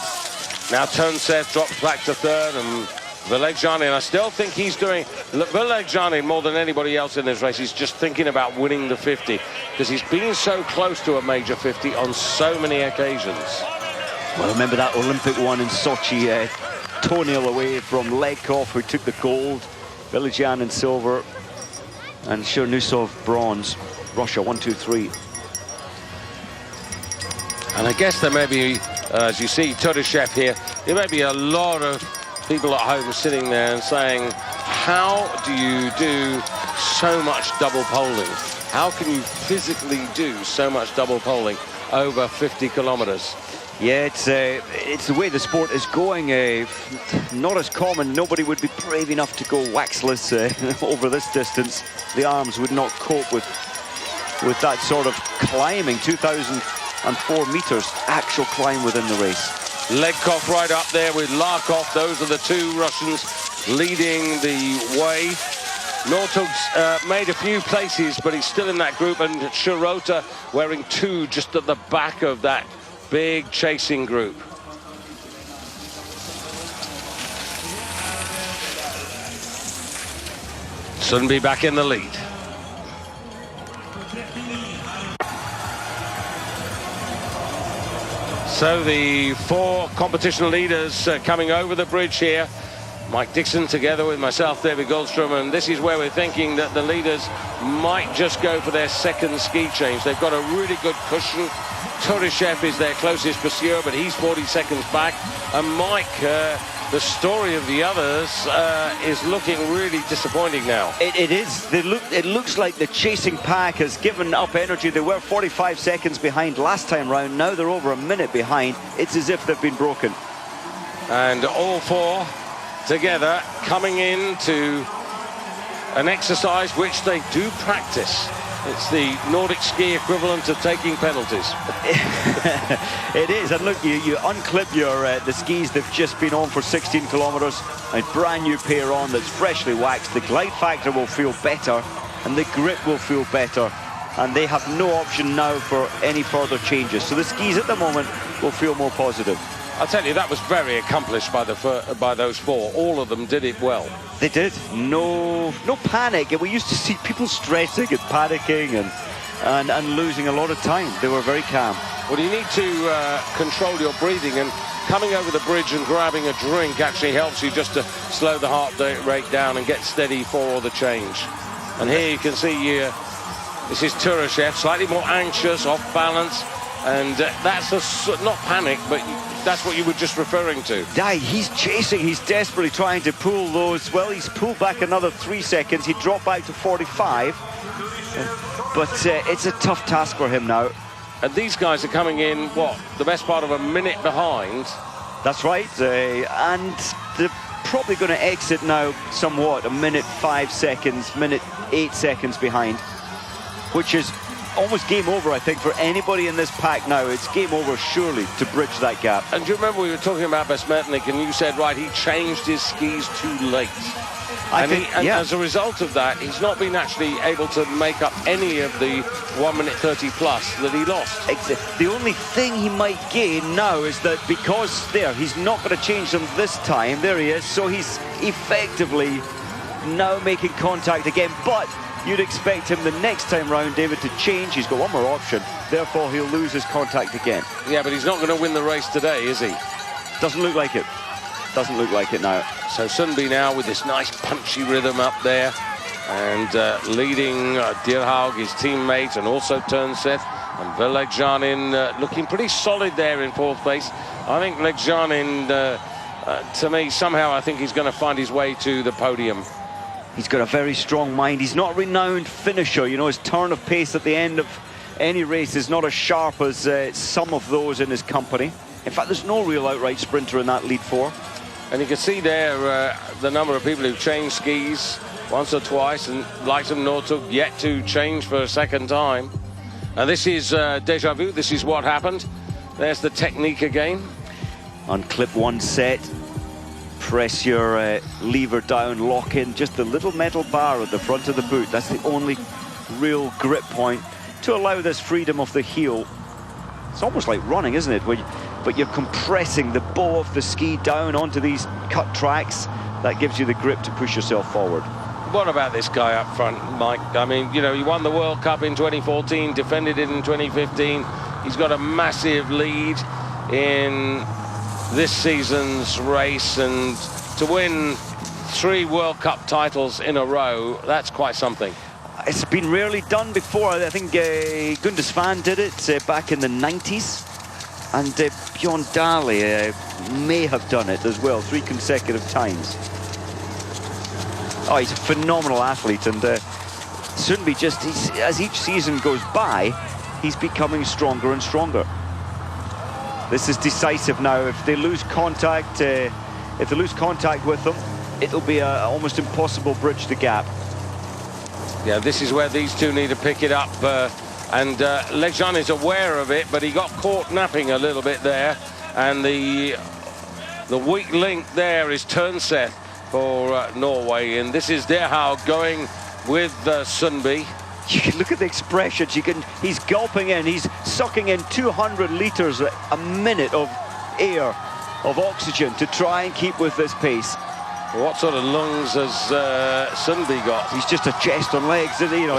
S1: now Tønseth drops back to third, and Villegjani, and I still think he's doing, Villegjani more than anybody else in this race, he's just thinking about winning the 50, because he's been so close to a major 50 on so many occasions.
S2: Well, remember that Olympic one in Sochi, toenail away from Ledkov, who took the gold, Villegian in silver, and Chernusov bronze. Russia 1, 2, 3.
S1: And I guess there may be, as you see Tudyshev here, there may be a lot of people at home sitting there and saying, how do you do so much double polling? How can you physically do so much double polling over 50 kilometers?
S2: Yeah, it's the way the sport is going. Not as common. Nobody would be brave enough to go waxless over this distance. The arms would not cope with that sort of climbing. 2,004 meters actual climb within the race.
S1: Ledkov right up there with Larkov. Those are the two Russians leading the way. Northug's made a few places, but he's still in that group, and Shirota wearing 2 just at the back of that big chasing group. Sundby back in the lead. So the 4 competition leaders coming over the bridge here. Mike Dixon together with myself, David Goldstrom, and this is where we're thinking that the leaders might just go for their second ski change. They've got a really good cushion. Tudyshev is their closest pursuer, but he's 40 seconds back. And Mike, the story of the others is looking really disappointing now.
S2: It is. It looks like the chasing pack has given up energy. They were 45 seconds behind last time round. Now they're over a minute behind. It's as if they've been broken.
S1: And all 4 together coming into an exercise which they do practice. It's the Nordic ski equivalent of taking penalties.
S2: It is, and look, you unclip your the skis they've just been on for 16 kilometers, a brand new pair on that's freshly waxed. The glide factor will feel better, and the grip will feel better, and they have no option now for any further changes. So the skis at the moment will feel more positive.
S1: I'll tell you, that was very accomplished by those 4. All of them did it well.
S2: They did. No panic. We used to see people stressing and panicking and losing a lot of time. They were very calm.
S1: Well, you need to control your breathing, and coming over the bridge and grabbing a drink actually helps you just to slow the heart rate down and get steady for the change. And here you can see this is Tudyshev, slightly more anxious, off balance, and that's not panic, but that's what you were just referring to.
S2: Yeah, he's chasing. He's desperately trying to pull those. Well, he's pulled back another 3 seconds. He dropped back to 45. But it's a tough task for him now.
S1: And these guys are coming in, what, the best part of a minute behind?
S2: That's right. And they're probably going to exit now somewhat. A minute 5 seconds, minute 8 seconds behind. Which is almost game over, I think, for anybody in this pack now. It's game over, surely, to bridge that gap.
S1: And do you remember we were talking about Besmetnik, and you said, right, he changed his skis too late. And as a result of that, he's not been actually able to make up any of the 1 minute 30 plus that he lost.
S2: The only thing he might gain now is that because he's not going to change them this time. There he is. So he's effectively now making contact again. But you'd expect him the next time round, David, to change. He's got one more option. Therefore, he'll lose his contact again.
S1: Yeah, but he's not going to win the race today, is he?
S2: Doesn't look like it. Doesn't look like it now.
S1: So Sundby now with this nice punchy rhythm up there, and leading Dierhaug, his teammate, and also Turnseth, and Velekjanin looking pretty solid there in fourth place. I think Velekjanin, to me, somehow I think he's going to find his way to the podium.
S2: He's got a very strong mind. He's not a renowned finisher. You know, his turn of pace at the end of any race is not as sharp as some of those in his company. In fact, there's no real outright sprinter in that lead four.
S1: And you can see there the number of people who've changed skis once or twice, and Leighton Nortug yet to change for a second time. And this is deja vu. This is what happened. There's the technique again.
S2: Unclip one set. Press your lever down, lock in just the little metal bar at the front of the boot. That's the only real grip point to allow this freedom of the heel. It's almost like running, isn't it? But you're compressing the bow of the ski down onto these cut tracks. That gives you the grip to push yourself forward.
S1: What about this guy up front, Mike? I mean, you know, he won the World Cup in 2014, defended it in 2015. He's got a massive lead in this season's race, and to win 3 World Cup titles in a row, that's quite something.
S2: It's been rarely done before. I think Gundes Van did it back in the 90s. And Bjorn Dali may have done it as well, 3 consecutive times. Oh, he's a phenomenal athlete, and Sundby as each season goes by, he's becoming stronger and stronger. This is decisive now. If they lose contact, with them, it'll be an almost impossible bridge the gap.
S1: Yeah, this is where these two need to pick it up. And Legjan is aware of it, but he got caught napping a little bit there. And the weak link there is Turnseth for Norway. And this is Dierhaug going with Sundby.
S2: You can look at the expressions. He's gulping in. He's sucking in 200 litres a minute of air, of oxygen, to try and keep with this pace.
S1: What sort of lungs has Sundby got?
S2: He's just a chest on legs, isn't he? You know,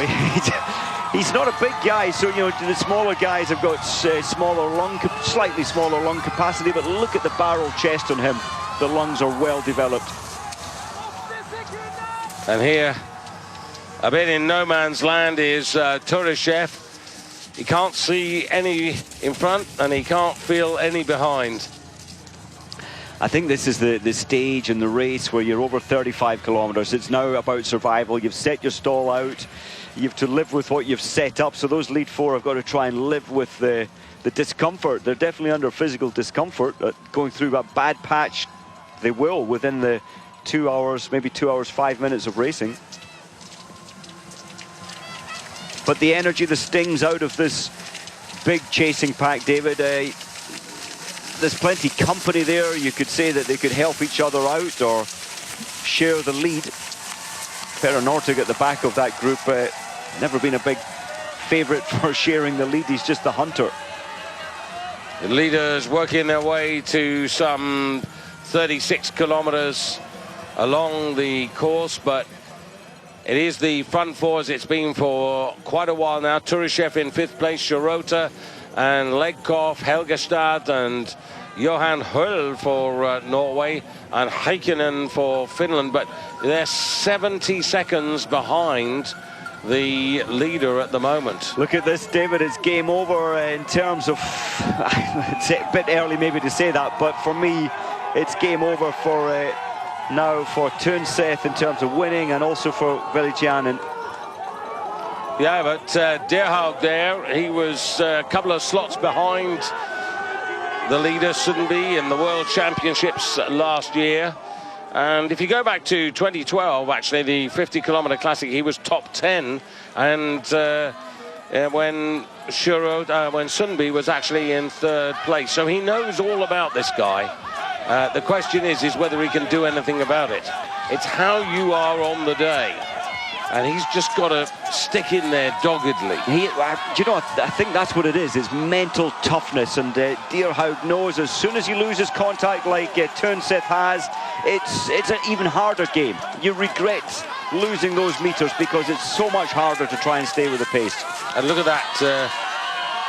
S2: he's not a big guy, so, you know, the smaller guys have got slightly smaller lung capacity, but look at the barrel chest on him. The lungs are well developed.
S1: And here, a bit in no man's land, is Turishev. He can't see any in front, and he can't feel any behind.
S2: I think this is the stage in the race where you're over 35 kilometers. It's now about survival. You've set your stall out. You have to live with what you've set up. So those lead 4 have got to try and live with the discomfort. They're definitely under physical discomfort. Going through a bad patch, they will within the 2 hours, maybe 2 hours, 5 minutes of racing. But the energy, the stings out of this big chasing pack, David, there's plenty company there. You could say that they could help each other out or share the lead. Perre Nortug at the back of that group, never been a big favourite for sharing the lead. He's just the hunter.
S1: The leaders working their way to some 36 kilometres along the course, but it is the front 4 as it's been for quite a while now. Turishev in 5th place, Shirota and Legkov, Helgestad and Johan Hull for Norway, and Heikkinen for Finland, but they're 70 seconds behind the leader at the moment.
S2: Look at this, David. It's game over in terms of it's a bit early maybe to say that, but for me it's game over for now for Turnseth in terms of winning, and also for Velekjanin.
S1: Yeah, but Dierhaug there, he was a couple of slots behind the leader Sundby in the World Championships last year. And if you go back to 2012, actually, the 50-kilometre classic, he was top 10. And when Sundby was actually in third place. So he knows all about this guy. The question is whether he can do anything about it. It's how you are on the day. And he's just got to stick in there doggedly.
S2: Do you know, I think that's what it is. It's mental toughness. And Deerhout knows as soon as he loses contact like Turnseth has, it's an even harder game. You regret losing those meters because it's so much harder to try and stay with the pace.
S1: And look at that,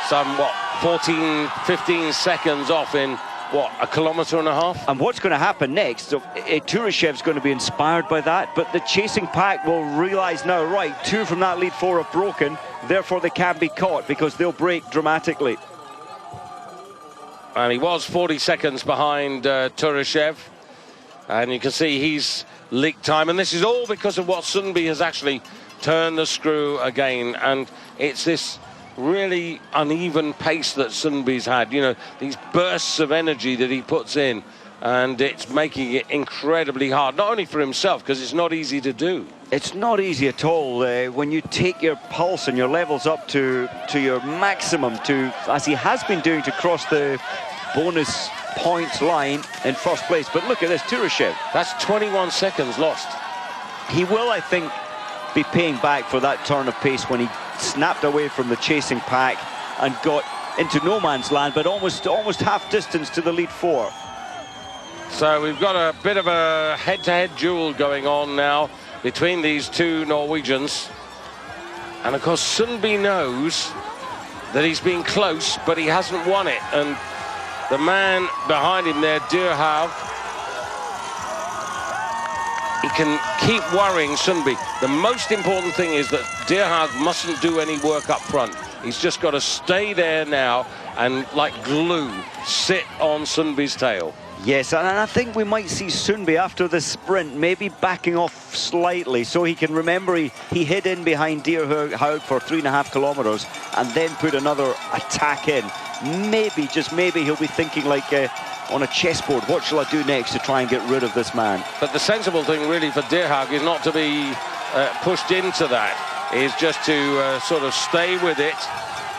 S1: some, 14, 15 seconds off in, a kilometre and a half?
S2: And what's going to happen next? So, Turashev's going to be inspired by that, but the chasing pack will realise now, right, 2 from that lead 4 are broken, therefore they can't be caught because they'll break dramatically.
S1: And he was 40 seconds behind Turashev, and you can see he's leaked time, and this is all because of what Sundby has actually turned the screw again, and it's this really uneven pace that Sundby's had, you know, these bursts of energy that he puts in, and it's making it incredibly hard, not only for himself, because it's not easy to do.
S2: It's not easy at all when you take your pulse and your levels up to your maximum, as he has been doing, to cross the bonus points line in first place. But look at this, Turashev.
S1: That's 21 seconds lost.
S2: He will, I think, be paying back for that turn of pace when he snapped away from the chasing pack and got into no man's land, but almost half distance to the lead 4.
S1: So we've got a bit of a head-to-head duel going on now between these two Norwegians, and of course Sundby knows that he's been close, but he hasn't won it, and the man behind him there, Deerhaug, he can keep worrying Sundby. The most important thing is that Deerhaug mustn't do any work up front. He's just got to stay there now and, like glue, sit on Sundby's tail.
S2: Yes, and I think we might see Sundby after the sprint maybe backing off slightly, so he can remember he hid in behind Deerhaug for 3.5 kilometers and then put another attack in. Maybe, just maybe, he'll be thinking like on a chessboard, what shall I do next to try and get rid of this man?
S1: But the sensible thing really for Deerhaug is not to be pushed into that, is just to sort of stay with it,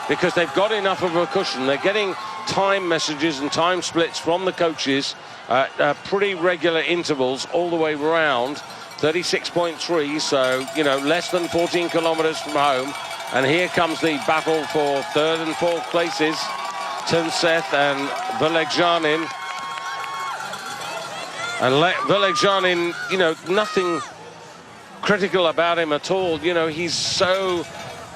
S1: because they've got enough of a cushion. They're getting time messages and time splits from the coaches at pretty regular intervals all the way round. 36.3, so, you know, less than 14 kilometers from home. And here comes the battle for 3rd and 4th places. Turnseth and Velegjanin. And Velegjanin, you know, nothing critical about him at all. You know, he's so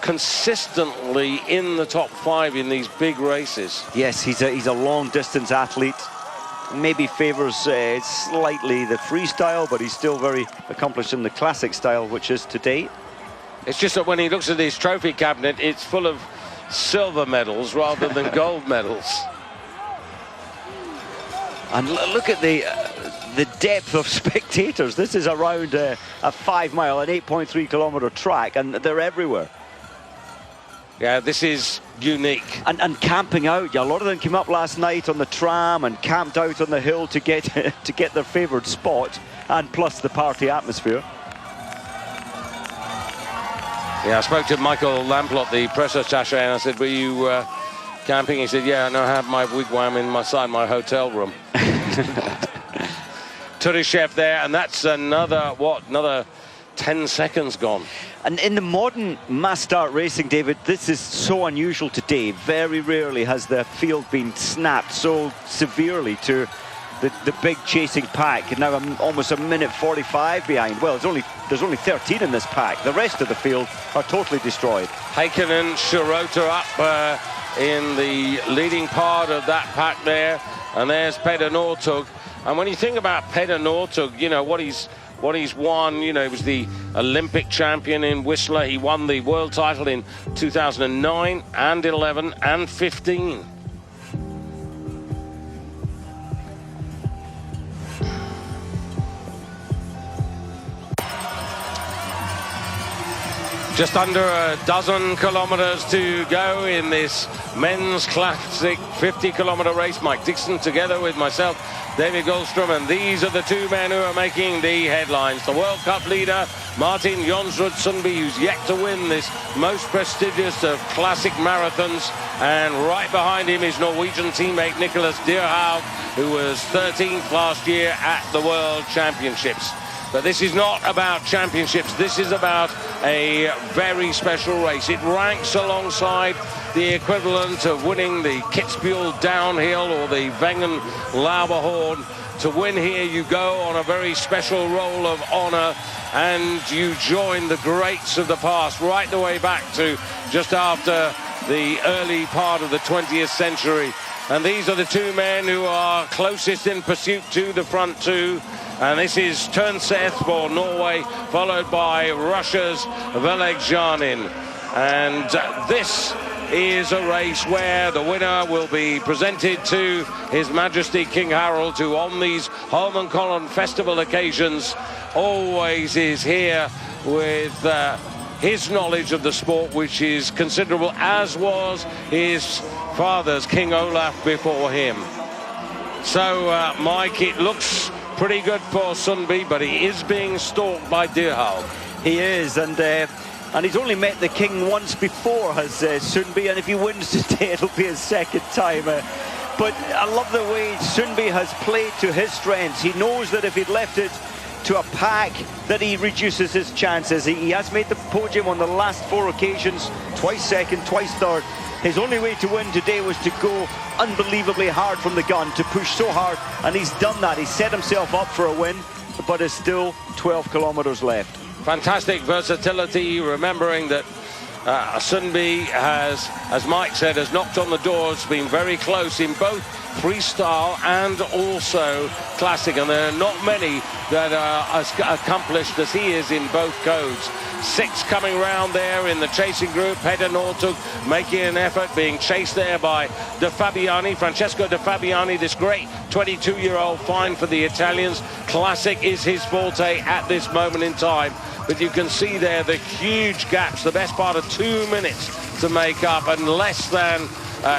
S1: consistently in the top 5 in these big races.
S2: Yes, he's a long distance athlete. Maybe favors slightly the freestyle, but he's still very accomplished in the classic style, which is to date.
S1: It's just that when he looks at his trophy cabinet, it's full of silver medals rather than gold medals.
S2: And look at the depth of spectators. This is around a 5 mile, an 8.3 kilometer track, and they're everywhere.
S1: Yeah, this is unique.
S2: And camping out. Yeah, a lot of them came up last night on the tram and camped out on the hill to get their favoured spot, and plus the party atmosphere.
S1: Yeah, I spoke to Michael Lamplot, the press attaché, and I said, were you camping? He said, yeah, no, I have my wigwam inside my hotel room. Turashev there, and that's another 10 seconds gone.
S2: And in the modern mass start racing, David, this is so unusual today. Very rarely has the field been snapped so severely to the big chasing pack. And now I'm almost a minute 45 behind. Well, there's only 13 in this pack. The rest of the field are totally destroyed.
S1: Heikkinen, Shirota up in the leading part of that pack there. And there's Peder Northug. And when you think about Peder Northug, you know, what he's won, you know, he was the Olympic champion in Whistler. He won the world title in 2009 and 11 and 15. Just under a dozen kilometers to go in this men's classic 50-kilometer race. Mike Dixon together with myself, David Goldstrom, and these are the two men who are making the headlines. The World Cup leader, Martin Jonsrud Sundby, who's yet to win this most prestigious of classic marathons, and right behind him is Norwegian teammate Nicholas Dyrhaug, who was 13th last year at the World Championships. But this is not about championships. This is about a very special race. It ranks alongside the equivalent of winning the Kitzbühel downhill or the Wengen Lauberhorn. To win here, you go on a very special roll of honor, and you join the greats of the past right the way back to just after the early part of the 20th century. And these are the two men who are closest in pursuit to the front two. And this is Tønseth for Norway, followed by Russia's Velegjanin. And this is a race where the winner will be presented to His Majesty King Harold, who on these Holmenkollen festival occasions always is here with his knowledge of the sport, which is considerable, as was his father's, King Olaf, before him. So, Mike, it looks pretty good for Sundby, but he is being stalked by Dyrhaug.
S2: He is, and he's only met the king once before, has Sundby, and if he wins today, it'll be his second time. But I love the way Sundby has played to his strengths. He knows that if he'd left it to a pack, that he reduces his chances. He has made the podium on the last 4 occasions, twice second, twice third. His only way to win today was to go unbelievably hard from the gun, to push so hard, and he's done that. He's set himself up for a win, but there's still 12 kilometers left.
S1: Fantastic versatility, remembering that Sundby has, as Mike said, has knocked on the doors, been very close in both freestyle and also classic, and there are not many that are as accomplished as he is in both codes. 6 coming round there in the chasing group. Petter Northug making an effort, being chased there by De Fabiani, Francesco De Fabiani, this great 22-year-old, fine for the Italians. Classic is his forte at this moment in time, but you can see there the huge gaps, the best part of 2 minutes to make up, and less than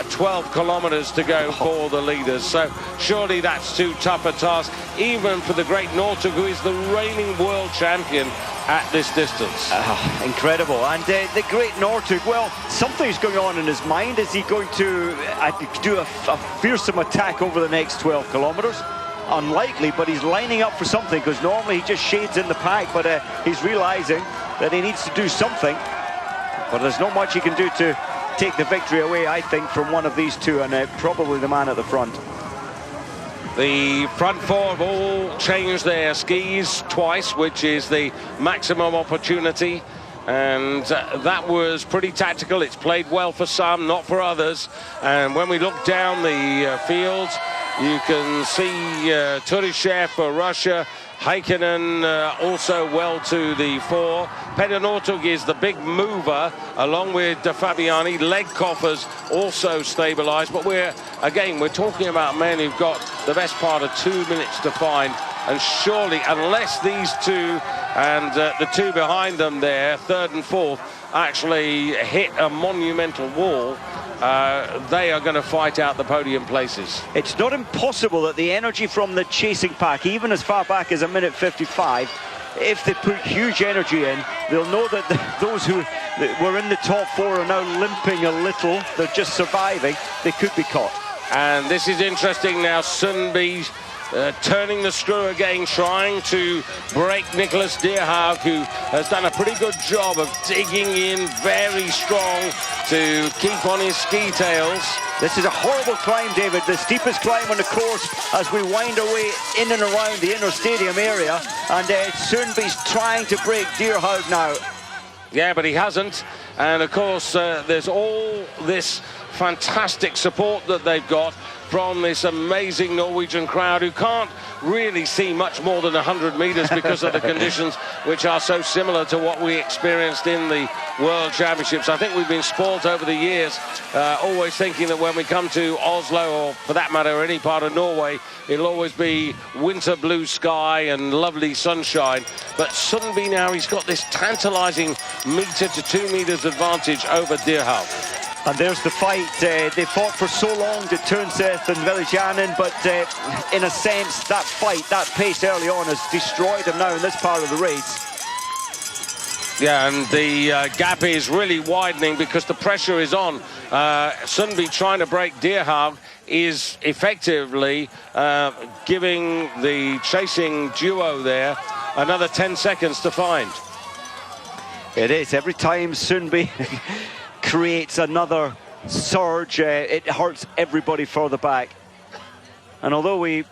S1: 12 kilometers to go for the leaders. So surely that's too tough a task, even for the great Northug, who is the reigning world champion at this distance.
S2: Incredible. And the great Northug, well, something's going on in his mind. Is he going to do a fearsome attack over the next 12 kilometers? Unlikely, but he's lining up for something, because normally he just shades in the pack, but he's realizing that he needs to do something. But there's not much he can do to take the victory away, I think, from one of these two, and probably the man at the front.
S1: The front 4 have all changed their skis twice, which is the maximum opportunity, and that was pretty tactical. It's played well for some, not for others. And when we look down the fields, you can see Turishev for Russia, Heikkinen also well to the fore. Petter Northug is the big mover, along with De Fabiani. Legkoffer's also stabilised, but we're talking about men who've got the best part of 2 minutes to find, and surely, unless these two and the two behind them there, third and fourth, actually hit a monumental wall, they are going to fight out the podium places.
S2: It's not impossible that the energy from the chasing pack, even as far back as a minute 55, if they put huge energy in, they'll know that those who were in the top 4 are now limping a little. They're just surviving. They could be caught.
S1: And this is interesting now. Sundby turning the screw again, trying to break Nicholas Dyrhaug, who has done a pretty good job of digging in very strong to keep on his ski tails.
S2: This is a horrible climb, David, the steepest climb on the course as we wind our way in and around the inner stadium area, and Sundby's trying to break Dyrhaug now.
S1: Yeah, but he hasn't, and of course there's all this fantastic support that they've got from this amazing Norwegian crowd who can't really see much more than 100 meters because of the conditions, which are so similar to what we experienced in the World Championships. I think we've been spoilt over the years, always thinking that when we come to Oslo, or for that matter any part of Norway, it'll always be winter blue sky and lovely sunshine. But Sundby now, he's got this tantalizing meter to 2 meters advantage over Dyrhaug.
S2: And there's the fight. They fought for so long, the Tønseth and Veljanen, but in a sense, that fight, that pace early on has destroyed them now in this part of the race.
S1: Yeah, and the gap is really widening because the pressure is on. Sundby trying to break Dyrhaug is effectively giving the chasing duo there another 10 seconds to find.
S2: It is. Every time Sundby creates another surge, it hurts everybody further back. And although we,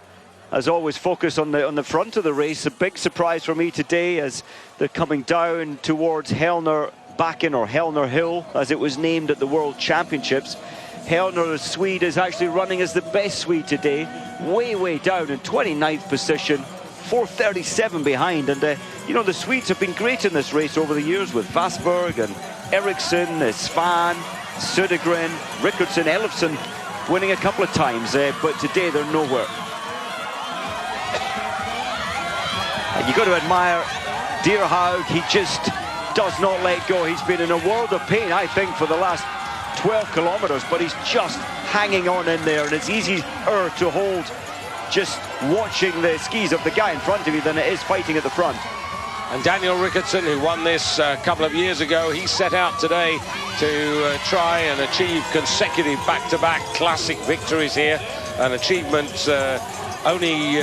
S2: as always, focus on the front of the race, a big surprise for me today as they're coming down towards Helner Backen, or Helner Hill, as it was named at the World Championships. Helner, the Swede, is actually running as the best Swede today, way down in 29th position, 4:37 behind. And you know, the Swedes have been great in this race over the years with Vasberg and Eriksson, Svan, Södergren, Rickardson, Ellefson winning a couple of times, but today they're nowhere. And you've got to admire Dyrhaug. He just does not let go. He's been in a world of pain, I think, for the last 12 kilometers, but he's just hanging on in there, and it's easier to hold just watching the skis of the guy in front of you than it is fighting at the front.
S1: And Daniel Rickardson, who won this a couple of years ago, he set out today to try and achieve consecutive back-to-back classic victories here, an achievement only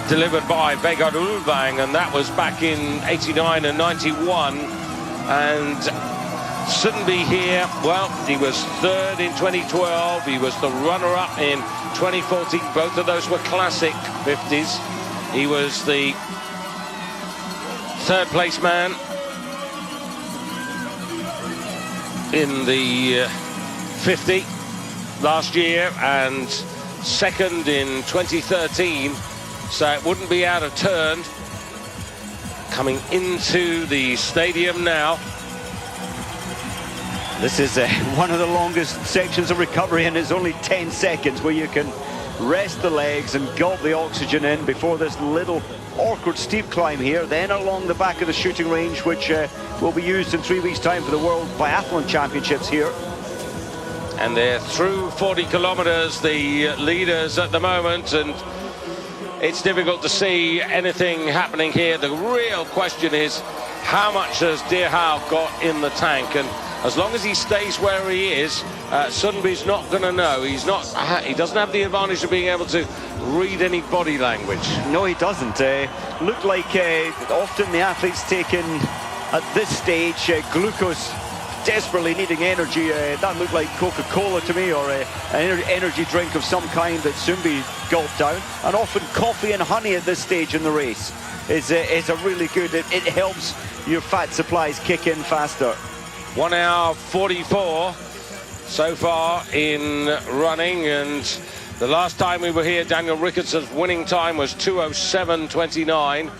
S1: delivered by Vegard Ulvang, and that was back in 89 and 91. And Sundby here, well, he was third in 2012, he was the runner-up in 2014, both of those were classic 50s. He was the third place man in the 50 last year and second in 2013, so it wouldn't be out of turn. Coming into the stadium now.
S2: This is one of the longest sections of recovery, and it's only 10 seconds where you can rest the legs and gulp the oxygen in before this little awkward steep climb here, then along the back of the shooting range, which will be used in 3 weeks' time for the World Biathlon Championships here.
S1: And they're through 40 kilometers, the leaders at the moment, and it's difficult to see anything happening here. The real question is, how much has Dyrhaug got in the tank? And as long as he stays where he is, Sundby's not going to know. He doesn't have the advantage of being able to read any body language.
S2: No, he doesn't. Looked like often the athletes taking at this stage glucose, desperately needing energy. That looked like Coca-Cola to me, or an energy drink of some kind that Sundby gulped down. And often coffee and honey at this stage in the race is a really good. It helps your fat supplies kick in faster.
S1: 1 hour 44 so far in running, and the last time we were here, Daniel Rickardson's winning time was 2:07.29.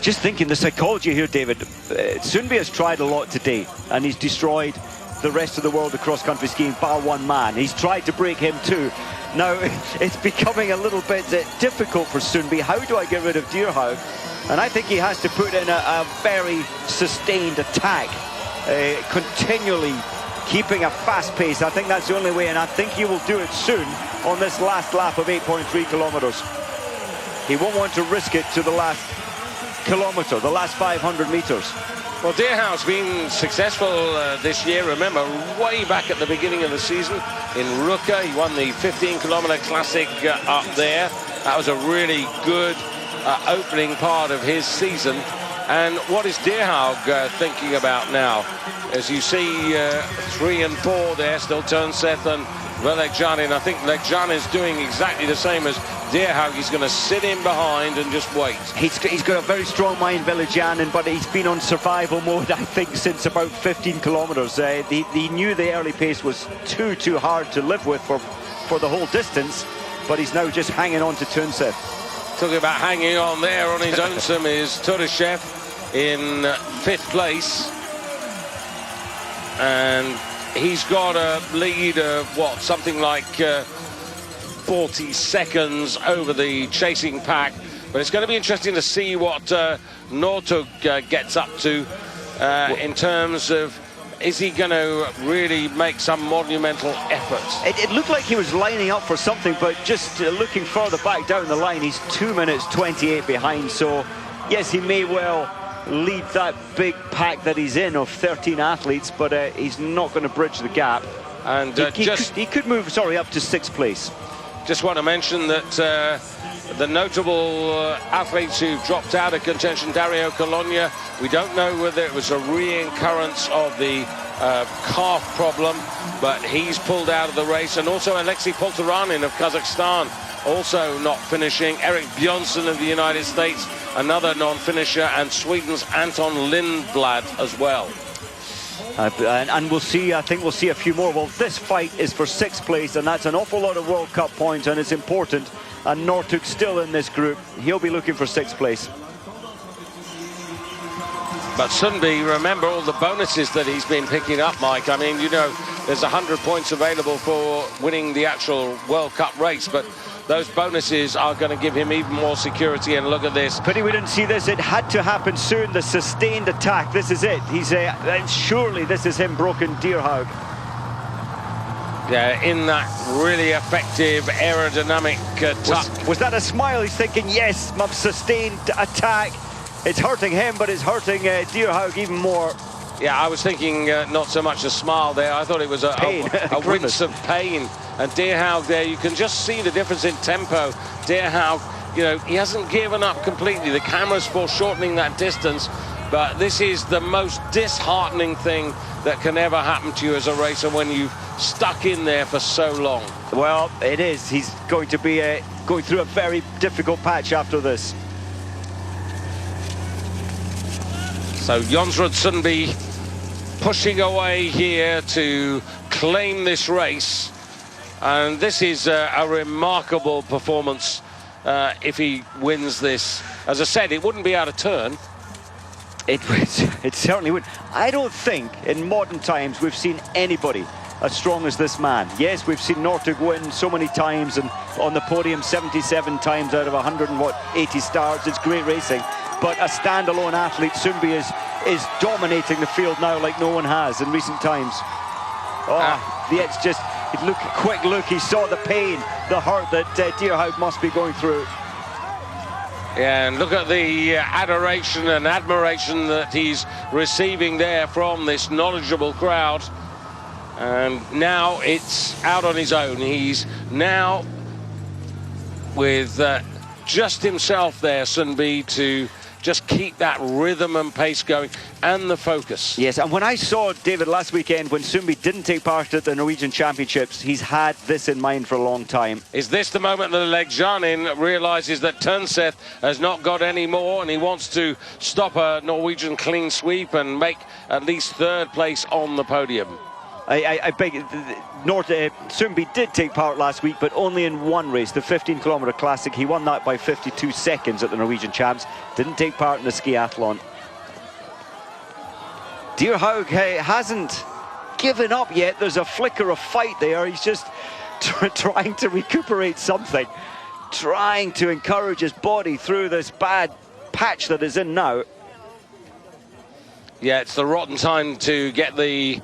S2: Just thinking the psychology here, David. Sundby has tried a lot today, and he's destroyed the rest of the world of cross-country skiing, bar one man. He's tried to break him too. Now it's becoming a little bit difficult for Sundby. How do I get rid of Dyrhaug? And I think he has to put in a very sustained attack, continually keeping a fast pace. I think that's the only way, and I think he will do it soon on this last lap of 8.3 kilometers. He won't want to risk it to the last kilometer, the last 500 meters.
S1: Well, Dyrhaug's been successful this year. Remember, way back at the beginning of the season in Ruka, he won the 15-kilometer classic up there. That was a really good opening part of his season. And what is Dyrhaug thinking about now? As you see, 3 and 4 there, still Tønseth and Veljanen. I think Veljanen is doing exactly the same as Deerhoug is going to sit in behind and just wait.
S2: He's got a very strong mind, Villajanin, but he's been on survival mode, I think, since about 15 kilometres. He knew the early pace was too hard to live with for the whole distance, but he's now just hanging on to Tunseth.
S1: Talking about hanging on there on his own sim is Turyshev in 5th place. And he's got a lead of, what, something like 40 seconds over the chasing pack. But it's going to be interesting to see what Northug gets up to in terms of, is he going to really make some monumental effort?
S2: It looked like he was lining up for something, but just looking further back down the line, he's 2 minutes 28 behind. So, yes, he may well lead that big pack that he's in of 13 athletes, but he's not going to bridge the gap.
S1: And
S2: he could move, up to 6th place.
S1: Just want to mention that the notable athletes who dropped out of contention, Dario Colonia, we don't know whether it was a re-occurrence of the calf problem, but he's pulled out of the race. And also Alexei Poltaranin of Kazakhstan, also not finishing. Eric Björnsson of the United States, another non-finisher, and Sweden's Anton Lindblad as well.
S2: And we'll see, I think we'll see a few more. Well, this fight is for 6th place, and that's an awful lot of World Cup points, and it's important. And Northug's still in this group. He'll be looking for 6th place.
S1: But Sundby, remember all the bonuses that he's been picking up, Mike. I mean, you know, there's 100 points available for winning the actual World Cup race, but those bonuses are going to give him even more security. And look at this.
S2: Pity we didn't see this. It had to happen soon. The sustained attack. This is it. He's and surely this is him, broken Deerhoug.
S1: Yeah, in that really effective aerodynamic tuck.
S2: Was that a smile? He's thinking, yes, my sustained attack. It's hurting him, but it's hurting Deerhoug even more.
S1: Yeah, I was thinking not so much a smile there. I thought it was a wince of pain. And Deerhoug there, you can just see the difference in tempo. Deerhoug, you know, he hasn't given up completely. The camera's foreshortening that distance, but this is the most disheartening thing that can ever happen to you as a racer when you've stuck in there for so long.
S2: Well, it is. He's going to be going through a very difficult patch after this.
S1: So Jonsrud Sundby pushing away here to claim this race. And this is a remarkable performance if he wins this. As I said, it wouldn't be out of turn.
S2: It certainly would. I don't think in modern times we've seen anybody as strong as this man. Yes, we've seen Northug win so many times and on the podium 77 times out of 180 starts. It's great racing. But a standalone athlete, Sundby, is dominating the field now like no one has in recent times. It's just, quick look, he saw the pain, the hurt that Deerhoug must be going through.
S1: Yeah, and look at the adoration and admiration that he's receiving there from this knowledgeable crowd. And now it's out on his own. He's now with just himself there, Sundby, to just keep that rhythm and pace going and the focus.
S2: Yes, and when I saw David last weekend when Sundby didn't take part at the Norwegian Championships, he's had this in mind for a long time.
S1: Is this the moment that Legjanin realises that Tunseth has not got any more and he wants to stop a Norwegian clean sweep and make at least 3rd place on the podium?
S2: I beg, Sundby did take part last week, but only in one race, the 15-kilometre classic. He won that by 52 seconds at the Norwegian Champs. Didn't take part in the skiathlon. Deerhoug hasn't given up yet. There's a flicker of fight there. He's just trying to recuperate something, trying to encourage his body through this bad patch that is in now.
S1: Yeah, it's the rotten time to get the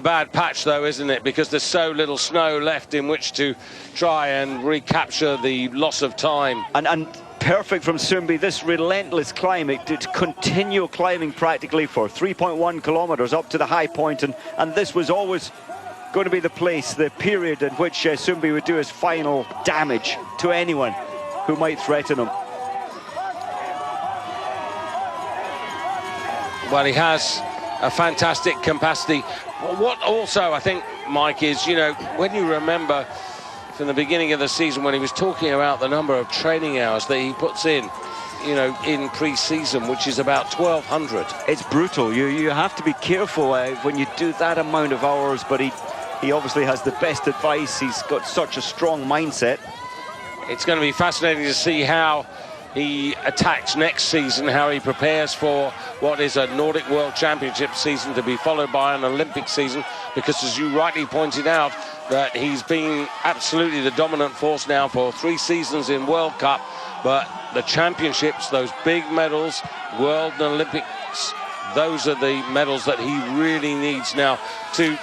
S1: bad patch, though, isn't it? Because there's so little snow left in which to try and recapture the loss of time.
S2: And perfect from Sundby, this relentless climb. It's continual climbing practically for 3.1 kilometers up to the high point, and this was always going to be the place, the period in which Sundby would do his final damage to anyone who might threaten him.
S1: Well, he has a fantastic capacity. What also I think, Mike, is, you know, when you remember from the beginning of the season when he was talking about the number of training hours that he puts in, you know, in pre-season, which is about 1,200.
S2: It's brutal. You have to be careful when you do that amount of hours, but he obviously has the best advice. He's got such a strong mindset.
S1: It's going to be fascinating to see how he attacks next season, how he prepares for what is a Nordic World Championship season to be followed by an Olympic season, because as you rightly pointed out, that he's been absolutely the dominant force now for 3 seasons in World Cup, but the championships, those big medals, World and Olympics, those are the medals that he really needs now to,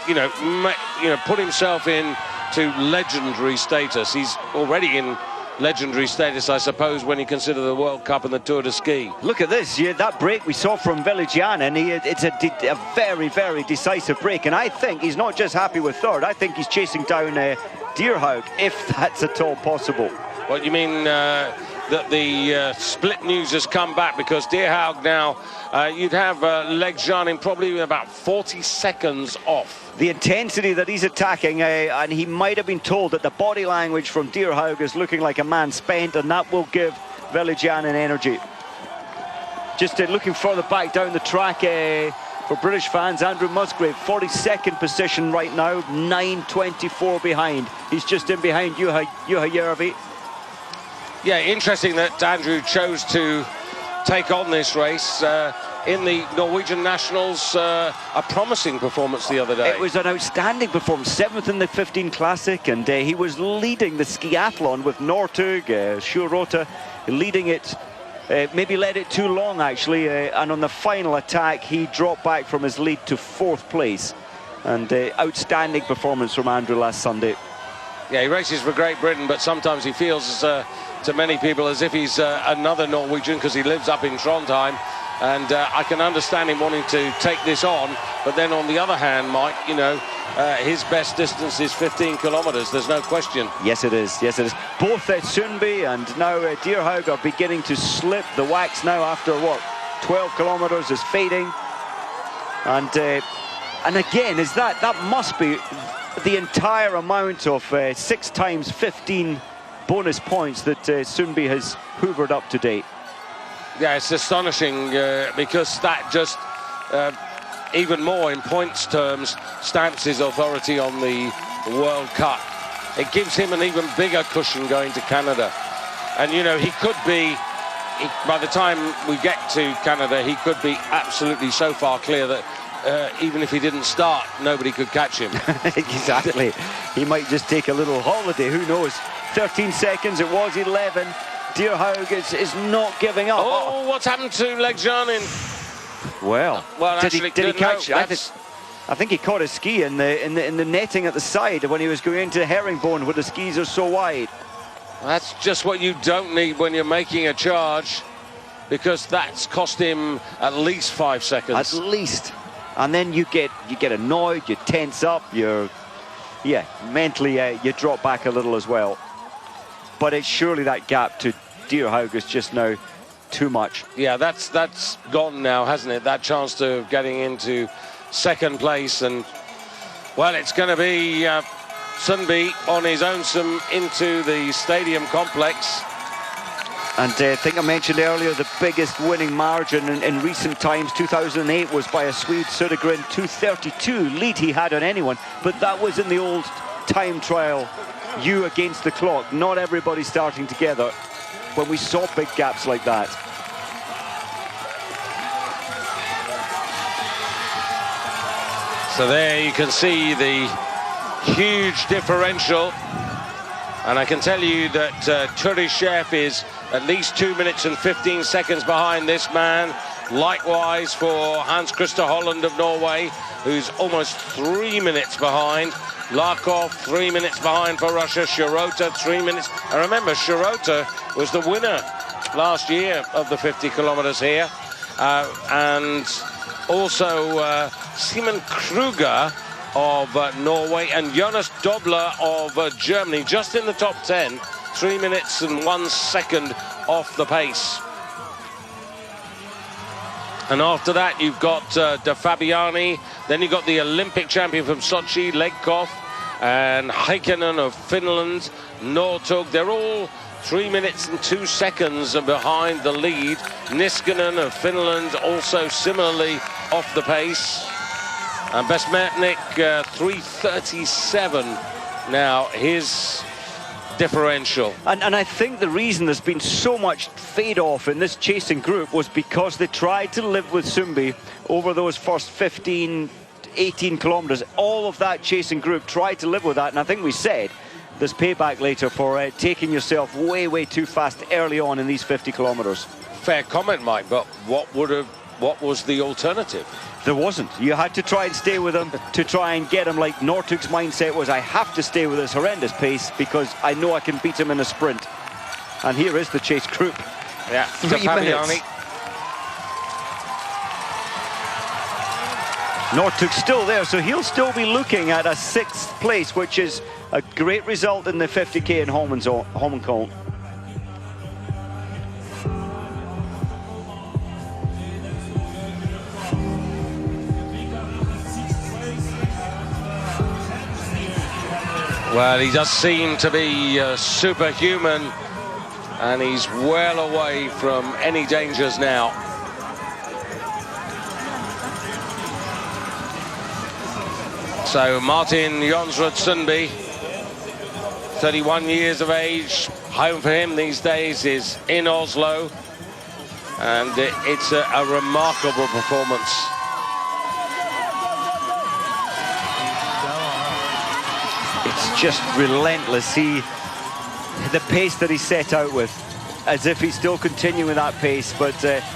S1: put himself in to legendary status. He's already in legendary status, I suppose, when you consider the World Cup and the Tour de Ski.
S2: Look at this, that break we saw from Veligianen, it's a very, very decisive break, and I think he's not just happy with third, I think he's chasing down Dierhaug, if that's at all possible.
S1: What you mean that the split news has come back, because Dierhaug now, you'd have Leggjanin probably about 40 seconds off.
S2: The intensity that he's attacking, and he might have been told that the body language from Dierhaug is looking like a man spent, and that will give Veligianen energy. Just looking further back down the track for British fans, Andrew Musgrave, 42nd position right now, 9:24 behind. He's just in behind Juha Järvi.
S1: Yeah, interesting that Andrew chose to take on this race. In the Norwegian Nationals, a promising performance the other day.
S2: It was an outstanding performance, 7th in the 15 Classic, and he was leading the skiathlon with Northug, Sjurota, leading it, maybe led it too long actually, and on the final attack he dropped back from his lead to 4th place. And outstanding performance from Andrew last Sunday.
S1: Yeah, he races for Great Britain, but sometimes he feels, to many people, as if he's another Norwegian, because he lives up in Trondheim. And I can understand him wanting to take this on, but then on the other hand, Mike, his best distance is 15 kilometers, there's no question.
S2: Yes it is, yes it is. Both Sundby and now Dierhaug are beginning to slip. The wax now after what, 12 kilometers is fading. And again, that must be the entire amount of 6 times 15 bonus points that Sundby has hoovered up to date.
S1: Yeah, it's astonishing because that just, even more in points terms, stamps his authority on the World Cup. It gives him an even bigger cushion going to Canada. And, he could be, by the time we get to Canada, he could be absolutely so far clear that even if he didn't start, nobody could catch him.
S2: Exactly. He might just take a little holiday, who knows. 13 seconds, it was 11. Dierhaug is not giving up.
S1: Oh, what's happened to Leggjanin?
S2: Well, did he catch?
S1: No,
S2: I think he caught his ski in the netting at the side when he was going into Herringbone, where the skis are so wide.
S1: That's just what you don't need when you're making a charge, because that's cost him at least 5 seconds.
S2: At least. And then you get annoyed, you tense up, mentally you drop back a little as well. But it's surely that gap to Dierhaug is just now too much. Yeah,
S1: that's gone now, hasn't it? That chance to getting into second place, and well, it's going to be Sundby on his own into the stadium complex.
S2: And I think I mentioned earlier the biggest winning margin in recent times, 2008, was by a Swede, Södergren, 2:32 lead he had on anyone, but that was in the old time trial, you against the clock, not everybody starting together, when we saw big gaps like that.
S1: So there you can see the huge differential, and I can tell you that Turishev is at least 2 minutes and 15 seconds behind this man. Likewise for Hans Christer Holland of Norway, who's almost 3 minutes behind. Larkov 3 minutes behind for Russia. Sjurota 3 minutes. And remember, Sjurota was the winner last year of the 50 kilometers here. And also Simon Kruger of Norway and Jonas Dobler of Germany, just in the top 10, 3 minutes and 1 second off the pace. And after that, you've got De Fabiani. Then you've got the Olympic champion from Sochi, Legkov. and Heikkinen of Finland, Northug. They're all 3 minutes and 2 seconds behind the lead. Niskanen of Finland also similarly off the pace. And Besmetnik 3:37 now, his differential.
S2: And I think the reason there's been so much fade off in this chasing group was because they tried to live with Sundby over those first 15, 18 kilometers. All of that chasing group tried to live with that, and I think we said there's payback later for taking yourself way too fast early on in these 50 kilometers.
S1: Fair comment, Mike, but what was the alternative?
S2: There wasn't. You had to try and stay with him to try and get him. Like Northug's mindset was, I have to stay with this horrendous pace because I know I can beat him in a sprint. And here is the chase group.
S1: Yeah,
S2: 3 minutes. Northug's still there, so he'll still be looking at a 6th place, which is a great result in the 50k in Holmenkollen.
S1: Well, he does seem to be superhuman, and he's well away from any dangers now. So Martin Jonsrud Sundby, 31 years of age. Home for him these days is in Oslo, and it's a remarkable performance.
S2: It's just relentless. The pace that he set out with, as if he's still continuing that pace, but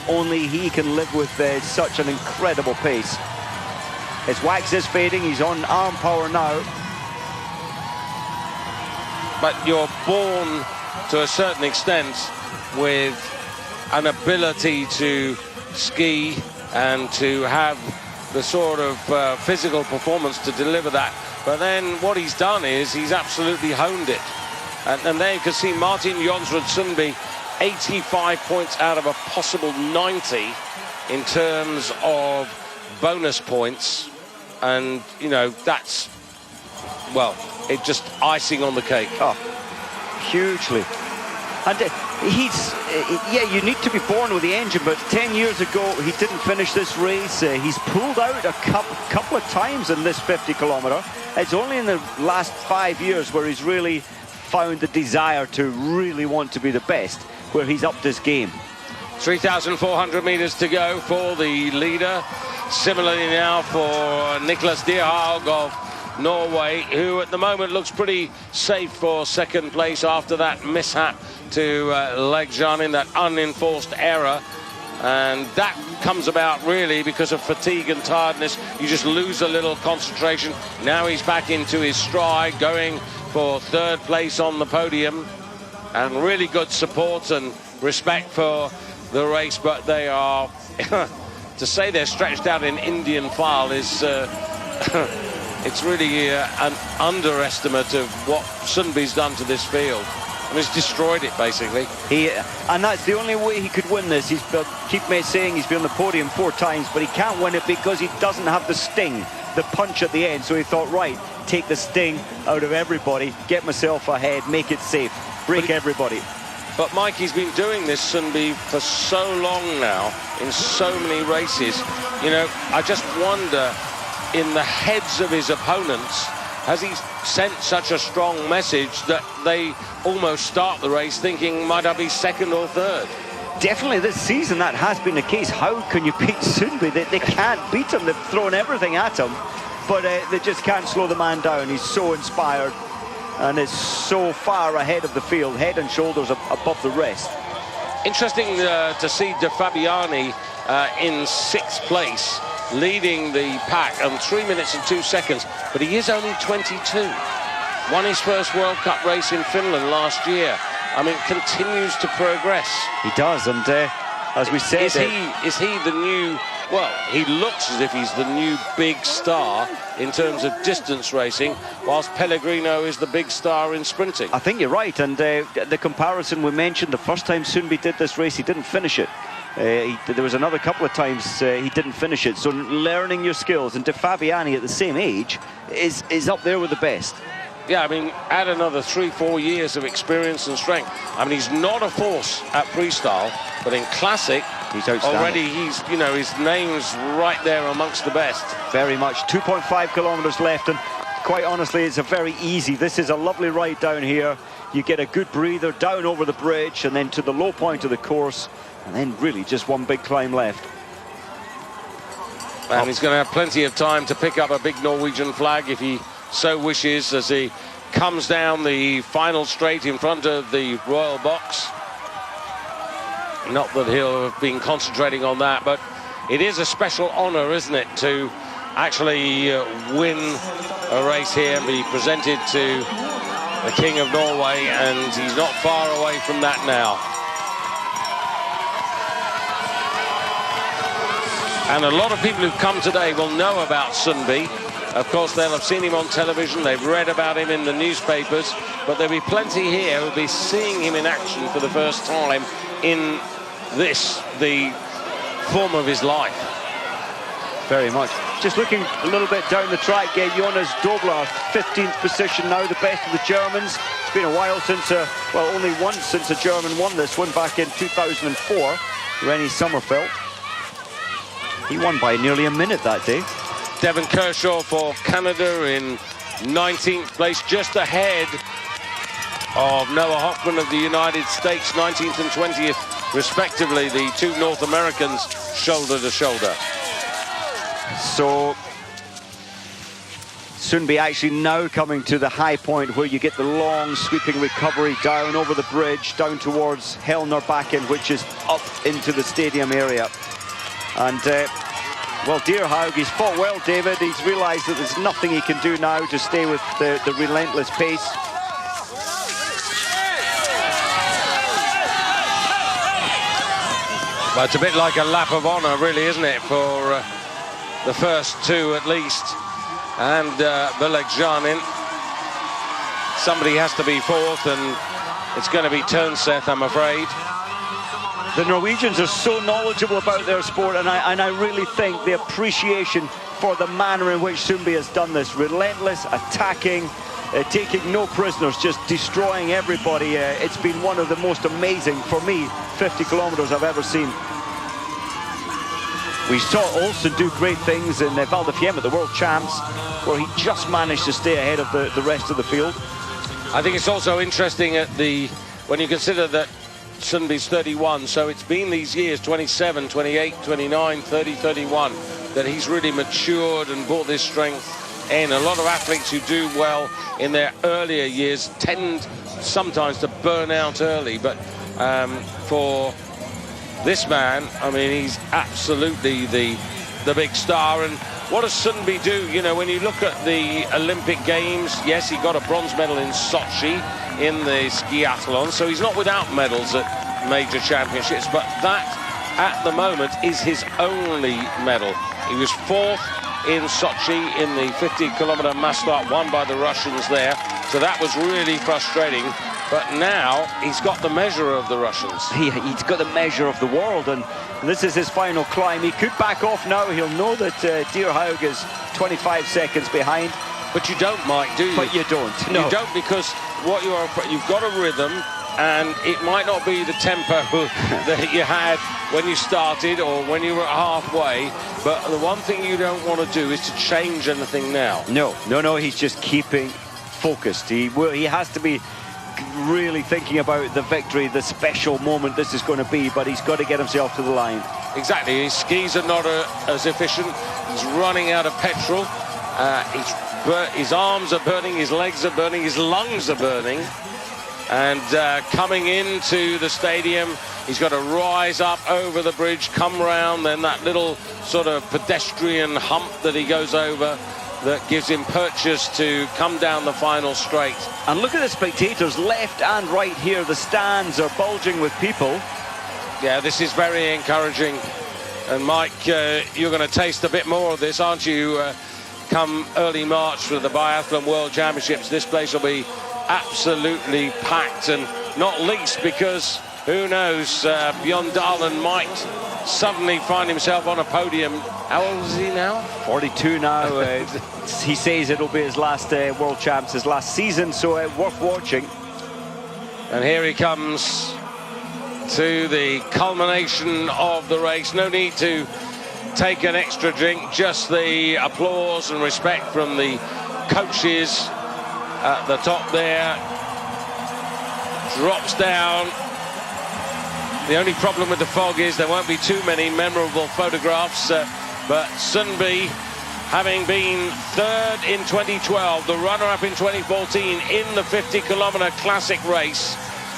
S2: only he can live with such an incredible pace. His wax is fading, he's on arm power now.
S1: But you're born to a certain extent with an ability to ski and to have the sort of physical performance to deliver that. But then what he's done is he's absolutely honed it. And there you can see Martin Jonsrud Sundby, 85 points out of a possible 90 in terms of bonus points. And, you know, that's, well, it's just icing on the cake.
S2: Oh, hugely. And yeah, you need to be born with the engine, but 10 years ago he didn't finish this race. He's pulled out a couple of times in this 50 kilometer. It's only in the last 5 years where he's really found the desire to really want to be the best, where he's upped his game.
S1: 3,400 meters to go for the leader. Similarly now for Niklas Dyrhaug of Norway, who at the moment looks pretty safe for second place after that mishap to Legjanin, that unenforced error. And that comes about really because of fatigue and tiredness. You just lose a little concentration. Now he's back into his stride, going for third place on the podium. And really good support and respect for the race, but they are to say they're stretched out in Indian file is it's really an underestimate of what Sundby's done to this field. And he's destroyed it, basically. And
S2: that's the only way he could win this. He's keep saying he's been on the podium 4 times, but he can't win it because he doesn't have the sting, the punch at the end. So he thought, right, take the sting out of everybody, get myself ahead, make it safe, break everybody.
S1: But Mike, he's been doing this, Sundby, for so long now, in so many races. You know, I just wonder, in the heads of his opponents, has he sent such a strong message that they almost start the race thinking, might I be second or third?
S2: Definitely this season that has been the case. How can you beat Sundby? They can't beat him. They've thrown everything at him, but they just can't slow the man down. He's so inspired and is so far ahead of the field, head and shoulders above the rest.
S1: Interesting to see De Fabiani in 6th place, leading the pack on 3 minutes and 2 seconds, but he is only 22. Won his first World Cup race in Finland last year. I mean, continues to progress.
S2: He does, and as we said...
S1: Is he the new... Well, he looks as if he's the new big star in terms of distance racing, whilst Pellegrino is the big star in sprinting.
S2: I think you're right, and the comparison we mentioned, the first time Sundby did this race, he didn't finish it. There was another couple of times he didn't finish it. So learning your skills, and De Fabiani at the same age is up there with the best.
S1: Yeah, I mean, add another 3-4 years of experience and strength. I mean, he's not a force at freestyle, but in classic,
S2: he's outstanding.
S1: Already he's, you know, his name's right there amongst the best.
S2: Very much. 2.5 kilometers left, and quite honestly, it's a very easy. This is a lovely ride down here. You get a good breather down over the bridge and then to the low point of the course, and then really just one big climb left.
S1: And he's going to have plenty of time to pick up a big Norwegian flag if he so wishes, as he comes down the final straight in front of the royal box. Not that he'll have been concentrating on that, but it is a special honor, isn't it, to actually win a race here and be presented to the King of Norway, and he's not far away from that now. And a lot of people who've come today will know about Sundby. Of course, they'll have seen him on television, they've read about him in the newspapers, but there'll be plenty here who'll be seeing him in action for the first time in this, the form of his life.
S2: Very much. Just looking a little bit down the track, Jonas Dobler, 15th position now, the best of the Germans. It's been a while since, well, only once since a German won this one, back in 2004, Rennie Sommerfeld. He won by nearly a minute that day.
S1: Devon Kershaw for Canada in 19th place, just ahead of Noah Hoffman of the United States, 19th and 20th, respectively, the two North Americans shoulder to shoulder.
S2: So Sundby actually now coming to the high point where you get the long sweeping recovery down over the bridge, down towards Helnerbacken, which is up into the stadium area. And well, Dierhaug, he's fought well, David. He's realised that there's nothing he can do now to stay with the relentless pace.
S1: Well, it's a bit like a lap of honour, really, isn't it, for the first two at least. And Billek-Janin. Somebody has to be fourth, and it's going to be Tønseth, I'm afraid.
S2: The Norwegians are so knowledgeable about their sport, and I really think the appreciation for the manner in which Sundby has done this. Relentless, attacking, taking no prisoners, just destroying everybody. It's been one of the most amazing, for me, 50 kilometers I've ever seen. We saw Olsen do great things in Val di Fiemme at the World Champs, where he just managed to stay ahead of the rest of the field.
S1: I think it's also interesting when you consider that Sundby's 31, so it's been these years, 27, 28, 29, 30, 31, that he's really matured and brought this strength in. A lot of athletes who do well in their earlier years tend sometimes to burn out early, but for this man, I mean, he's absolutely the big star. And what does Sundby do? You know, when you look at the Olympic Games, yes, he got a bronze medal in Sochi in the skiathlon, so he's not without medals at major championships, but that at the moment is his only medal. He was fourth in Sochi in the 50-kilometer mass start, won by the Russians there, so that was really frustrating. But now he's got the measure of the Russians.
S2: He's got the measure of the world, and this is his final climb. He could back off now. He'll know that Dierhaug is 25 seconds behind.
S1: But you don't, Mike, do you?
S2: But you don't. No.
S1: You don't, because what you've got a rhythm, and it might not be the tempo that you had when you started or when you were halfway, but the one thing you don't want to do is to change anything now. No, he's just keeping focused. He has to be really thinking about the victory, the special moment this is going to be, but he's got to get himself to the line. Exactly. His skis are not as efficient. He's running out of petrol. His arms are burning, his legs are burning, his lungs are burning. And coming into the stadium, he's got to rise up over the bridge, come round, then that little sort of pedestrian hump that he goes over that gives him purchase to come down the final straight. And look at the spectators left and right here. The stands are bulging with people. Yeah, this is very encouraging. And Mike, you're going to taste a bit more of this, aren't you? Come early March for the Biathlon World Championships, this place will be absolutely packed, and not least because who knows, Bjorn Dahlen might suddenly find himself on a podium. How old is he now?
S2: 42 now. He says it'll be his last World Champs, his last season, so worth watching.
S1: And here he comes to the culmination of the race. No need to take an extra drink, just the applause and respect from the coaches at the top there. Drops down. The only problem with the fog is there won't be too many memorable photographs, but Sundby, having been third in 2012, the runner-up in 2014 in the 50-kilometer classic race,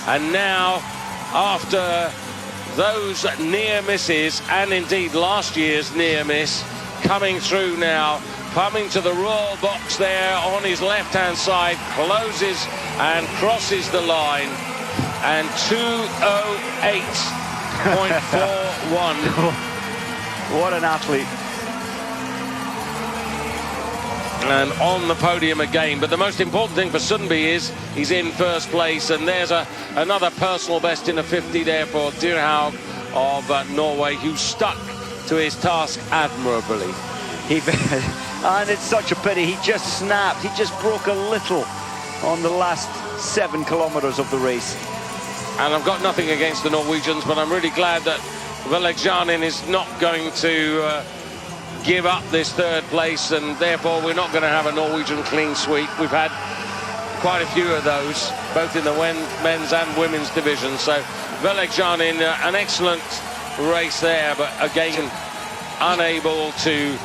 S1: and now, after those near misses, and indeed last year's near miss, coming through now, coming to the royal box there on his left-hand side, closes and crosses the line, and 2:08.41.
S2: What an athlete.
S1: And on the podium again. But the most important thing for Sundby is he's in first place, and there's another personal best in the 50 there for Dyrhaug of Norway, who stuck to his task admirably.
S2: And it's such a pity, he just snapped, he just broke a little on the last 7 kilometers of the race.
S1: And I've got nothing against the Norwegians, but I'm really glad that Velekjanin is not going to give up this third place, and therefore we're not going to have a Norwegian clean sweep. We've had quite a few of those, both in the men's and women's division. So Velekjanin, an excellent race there, but again unable to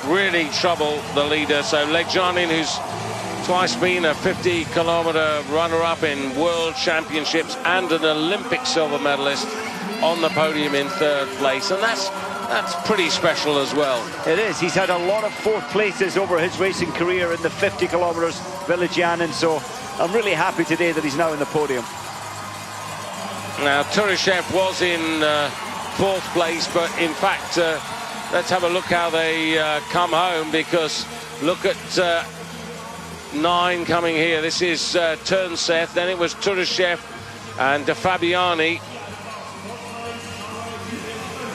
S1: really trouble the leader. So Legjanin, who's twice been a 50-kilometer runner-up in World Championships and an Olympic silver medalist, on the podium in third place, and that's pretty special as well.
S2: It is. He's had a lot of fourth places over his racing career in the 50 kilometers, Velekjanin, so I'm really happy today that he's now in the podium.
S1: Now Turyshev was in fourth place, but in fact let's have a look how they come home, because look at 9 coming here. This is Turnseth, then it was Turyshev and De Fabiani.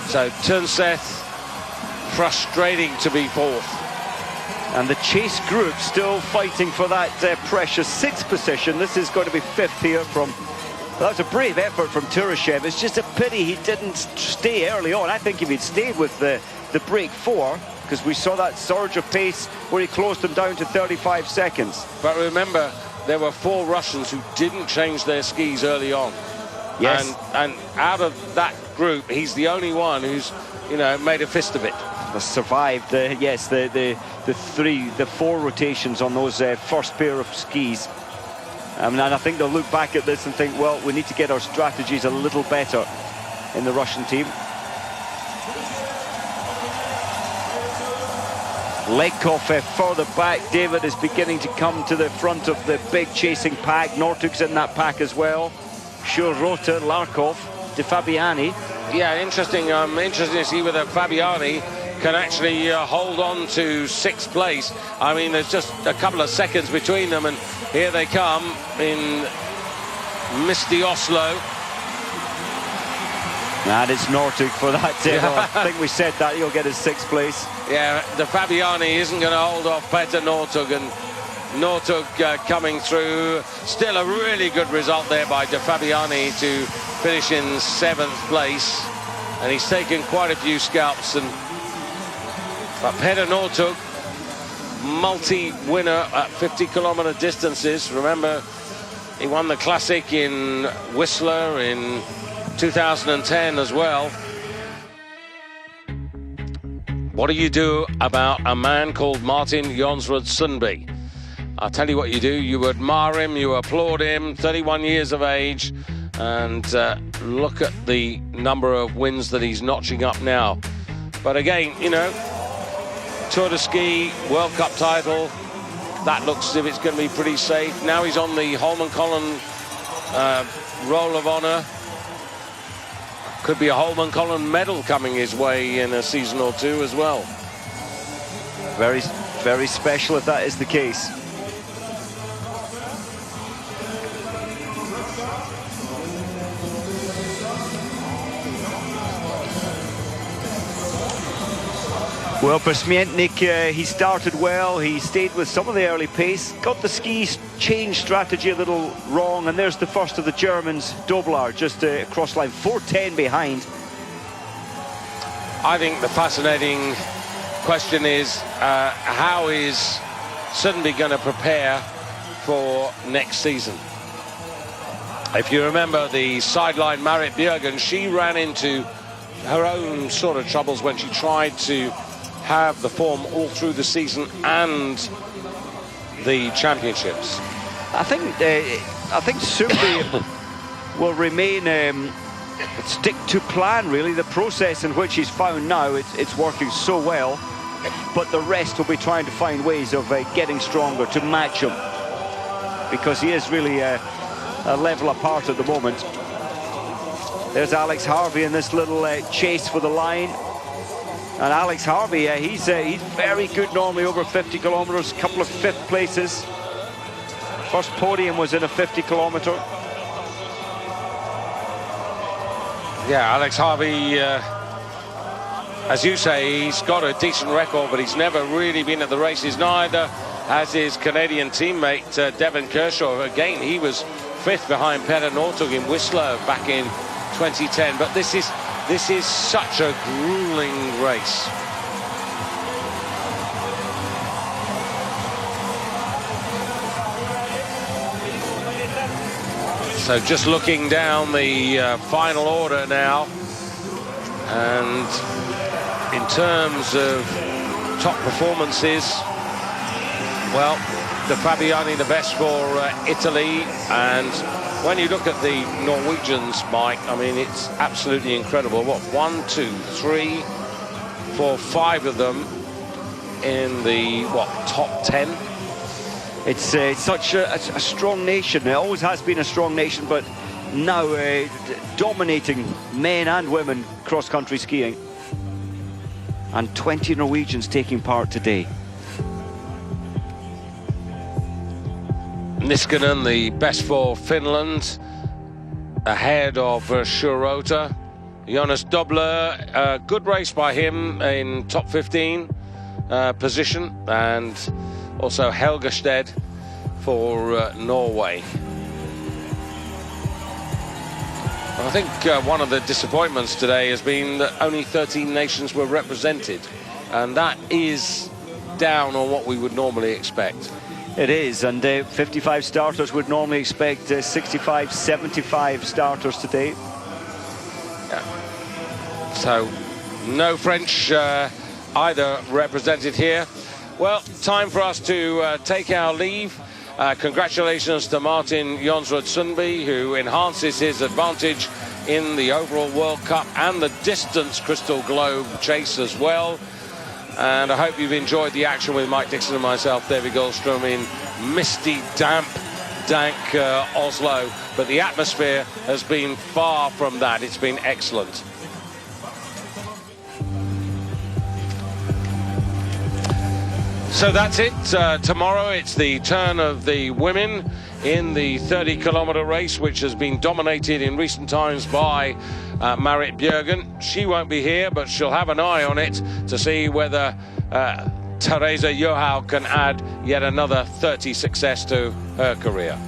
S1: So Turnseth, frustrating to be fourth.
S2: And the chase group still fighting for that precious 6th position. This is going to be 5th here from... That was a brave effort from Turyshev. It's just a pity he didn't stay early on. I think if he'd stayed with the break 4, because we saw that surge of pace where he closed them down to 35 seconds.
S1: But remember, there were 4 Russians who didn't change their skis early on.
S2: Yes.
S1: And out of that group, he's the only one who's, you know, made a fist of it.
S2: Survived, yes, the 4 rotations on those first pair of skis. And I think they'll look back at this and think, well, we need to get our strategies a little better in the Russian team. Lekov further back. David is beginning to come to the front of the big chasing pack. Northug's in that pack as well. Shurota, Larkov, De Fabiani.
S1: Yeah, interesting. Interesting to see whether Fabiani can actually hold on to 6th place. I mean, there's just a couple of seconds between them, and here they come in misty Oslo.
S2: And it's Northug for that. I think we said that he'll get his 6th place.
S1: Yeah, De Fabiani isn't going to hold off Petter Northug, and Northug coming through. Still a really good result there by De Fabiani to finish in 7th place, and he's taken quite a few scalps. But Petter Northug, multi-winner at 50-kilometer distances. Remember, he won the Classic in Whistler in 2010 as well. What do you do about a man called Martin Jonsrud Sundby? I'll tell you what you do. You admire him, you applaud him, 31 years of age, and look at the number of wins that he's notching up now. But again, you know, Tour de Ski, World Cup title, that looks as if it's going to be pretty safe. Now he's on the Holmenkollen Roll of Honour. Could be a Holmenkollen medal coming his way in a season or two as well.
S2: Very, very special if that is the case. Well, Przemiennik, he started well, he stayed with some of the early pace, got the ski change strategy a little wrong, and there's the first of the Germans, Doblar, just across line, 4:10 behind.
S1: I think the fascinating question is, how is Sundby going to prepare for next season? If you remember the sideline Marit Bjørgen, she ran into her own sort of troubles when she tried to have the form all through the season and the championships.
S2: I think Sundby will remain stick to plan, really. The process in which he's found now, it's working so well, but the rest will be trying to find ways of getting stronger to match him, because he is really a level apart at the moment. There's Alex Harvey in this little chase for the line. And Alex Harvey, he's very good normally over 50 kilometers, a couple of fifth places. First podium was in a 50 kilometer.
S1: Yeah, Alex Harvey, as you say, he's got a decent record, but he's never really been at the races, neither has his Canadian teammate Devon Kershaw. Again, he was fifth behind Petter Northug in Whistler back in 2010, but this is such a grueling race. So just looking down the final order now, and in terms of top performances, well, the Fabiani the best for Italy, and when you look at the Norwegians, Mike, I mean, it's absolutely incredible. What, 1, 2, 3, 4, 5 of them in the, what, top 10?
S2: It's such a strong nation. It always has been a strong nation, but now dominating men and women cross-country skiing. And 20 Norwegians taking part today.
S1: Niskanen, the best for Finland, ahead of Shurota. Jonas Dobler, good race by him in top 15 position, and also Helgested for Norway. I think one of the disappointments today has been that only 13 nations were represented, and that is down on what we would normally expect.
S2: It is, and 55 starters would normally expect 65, 75 starters today.
S1: Yeah. So, no French either represented here. Well, time for us to take our leave. Congratulations to Martin Jonsrud Sundby, who enhances his advantage in the overall World Cup and the distance Crystal Globe chase as well. And I hope you've enjoyed the action with Mike Dixon and myself, David Goldstrom, in misty, damp, dank Oslo. But the atmosphere has been far from that. It's been excellent. So that's it. Tomorrow it's the turn of the women in the 30-kilometer race, which has been dominated in recent times by Marit Bjørgen. She won't be here, but she'll have an eye on it to see whether Teresa Johaug can add yet another 30 success to her career.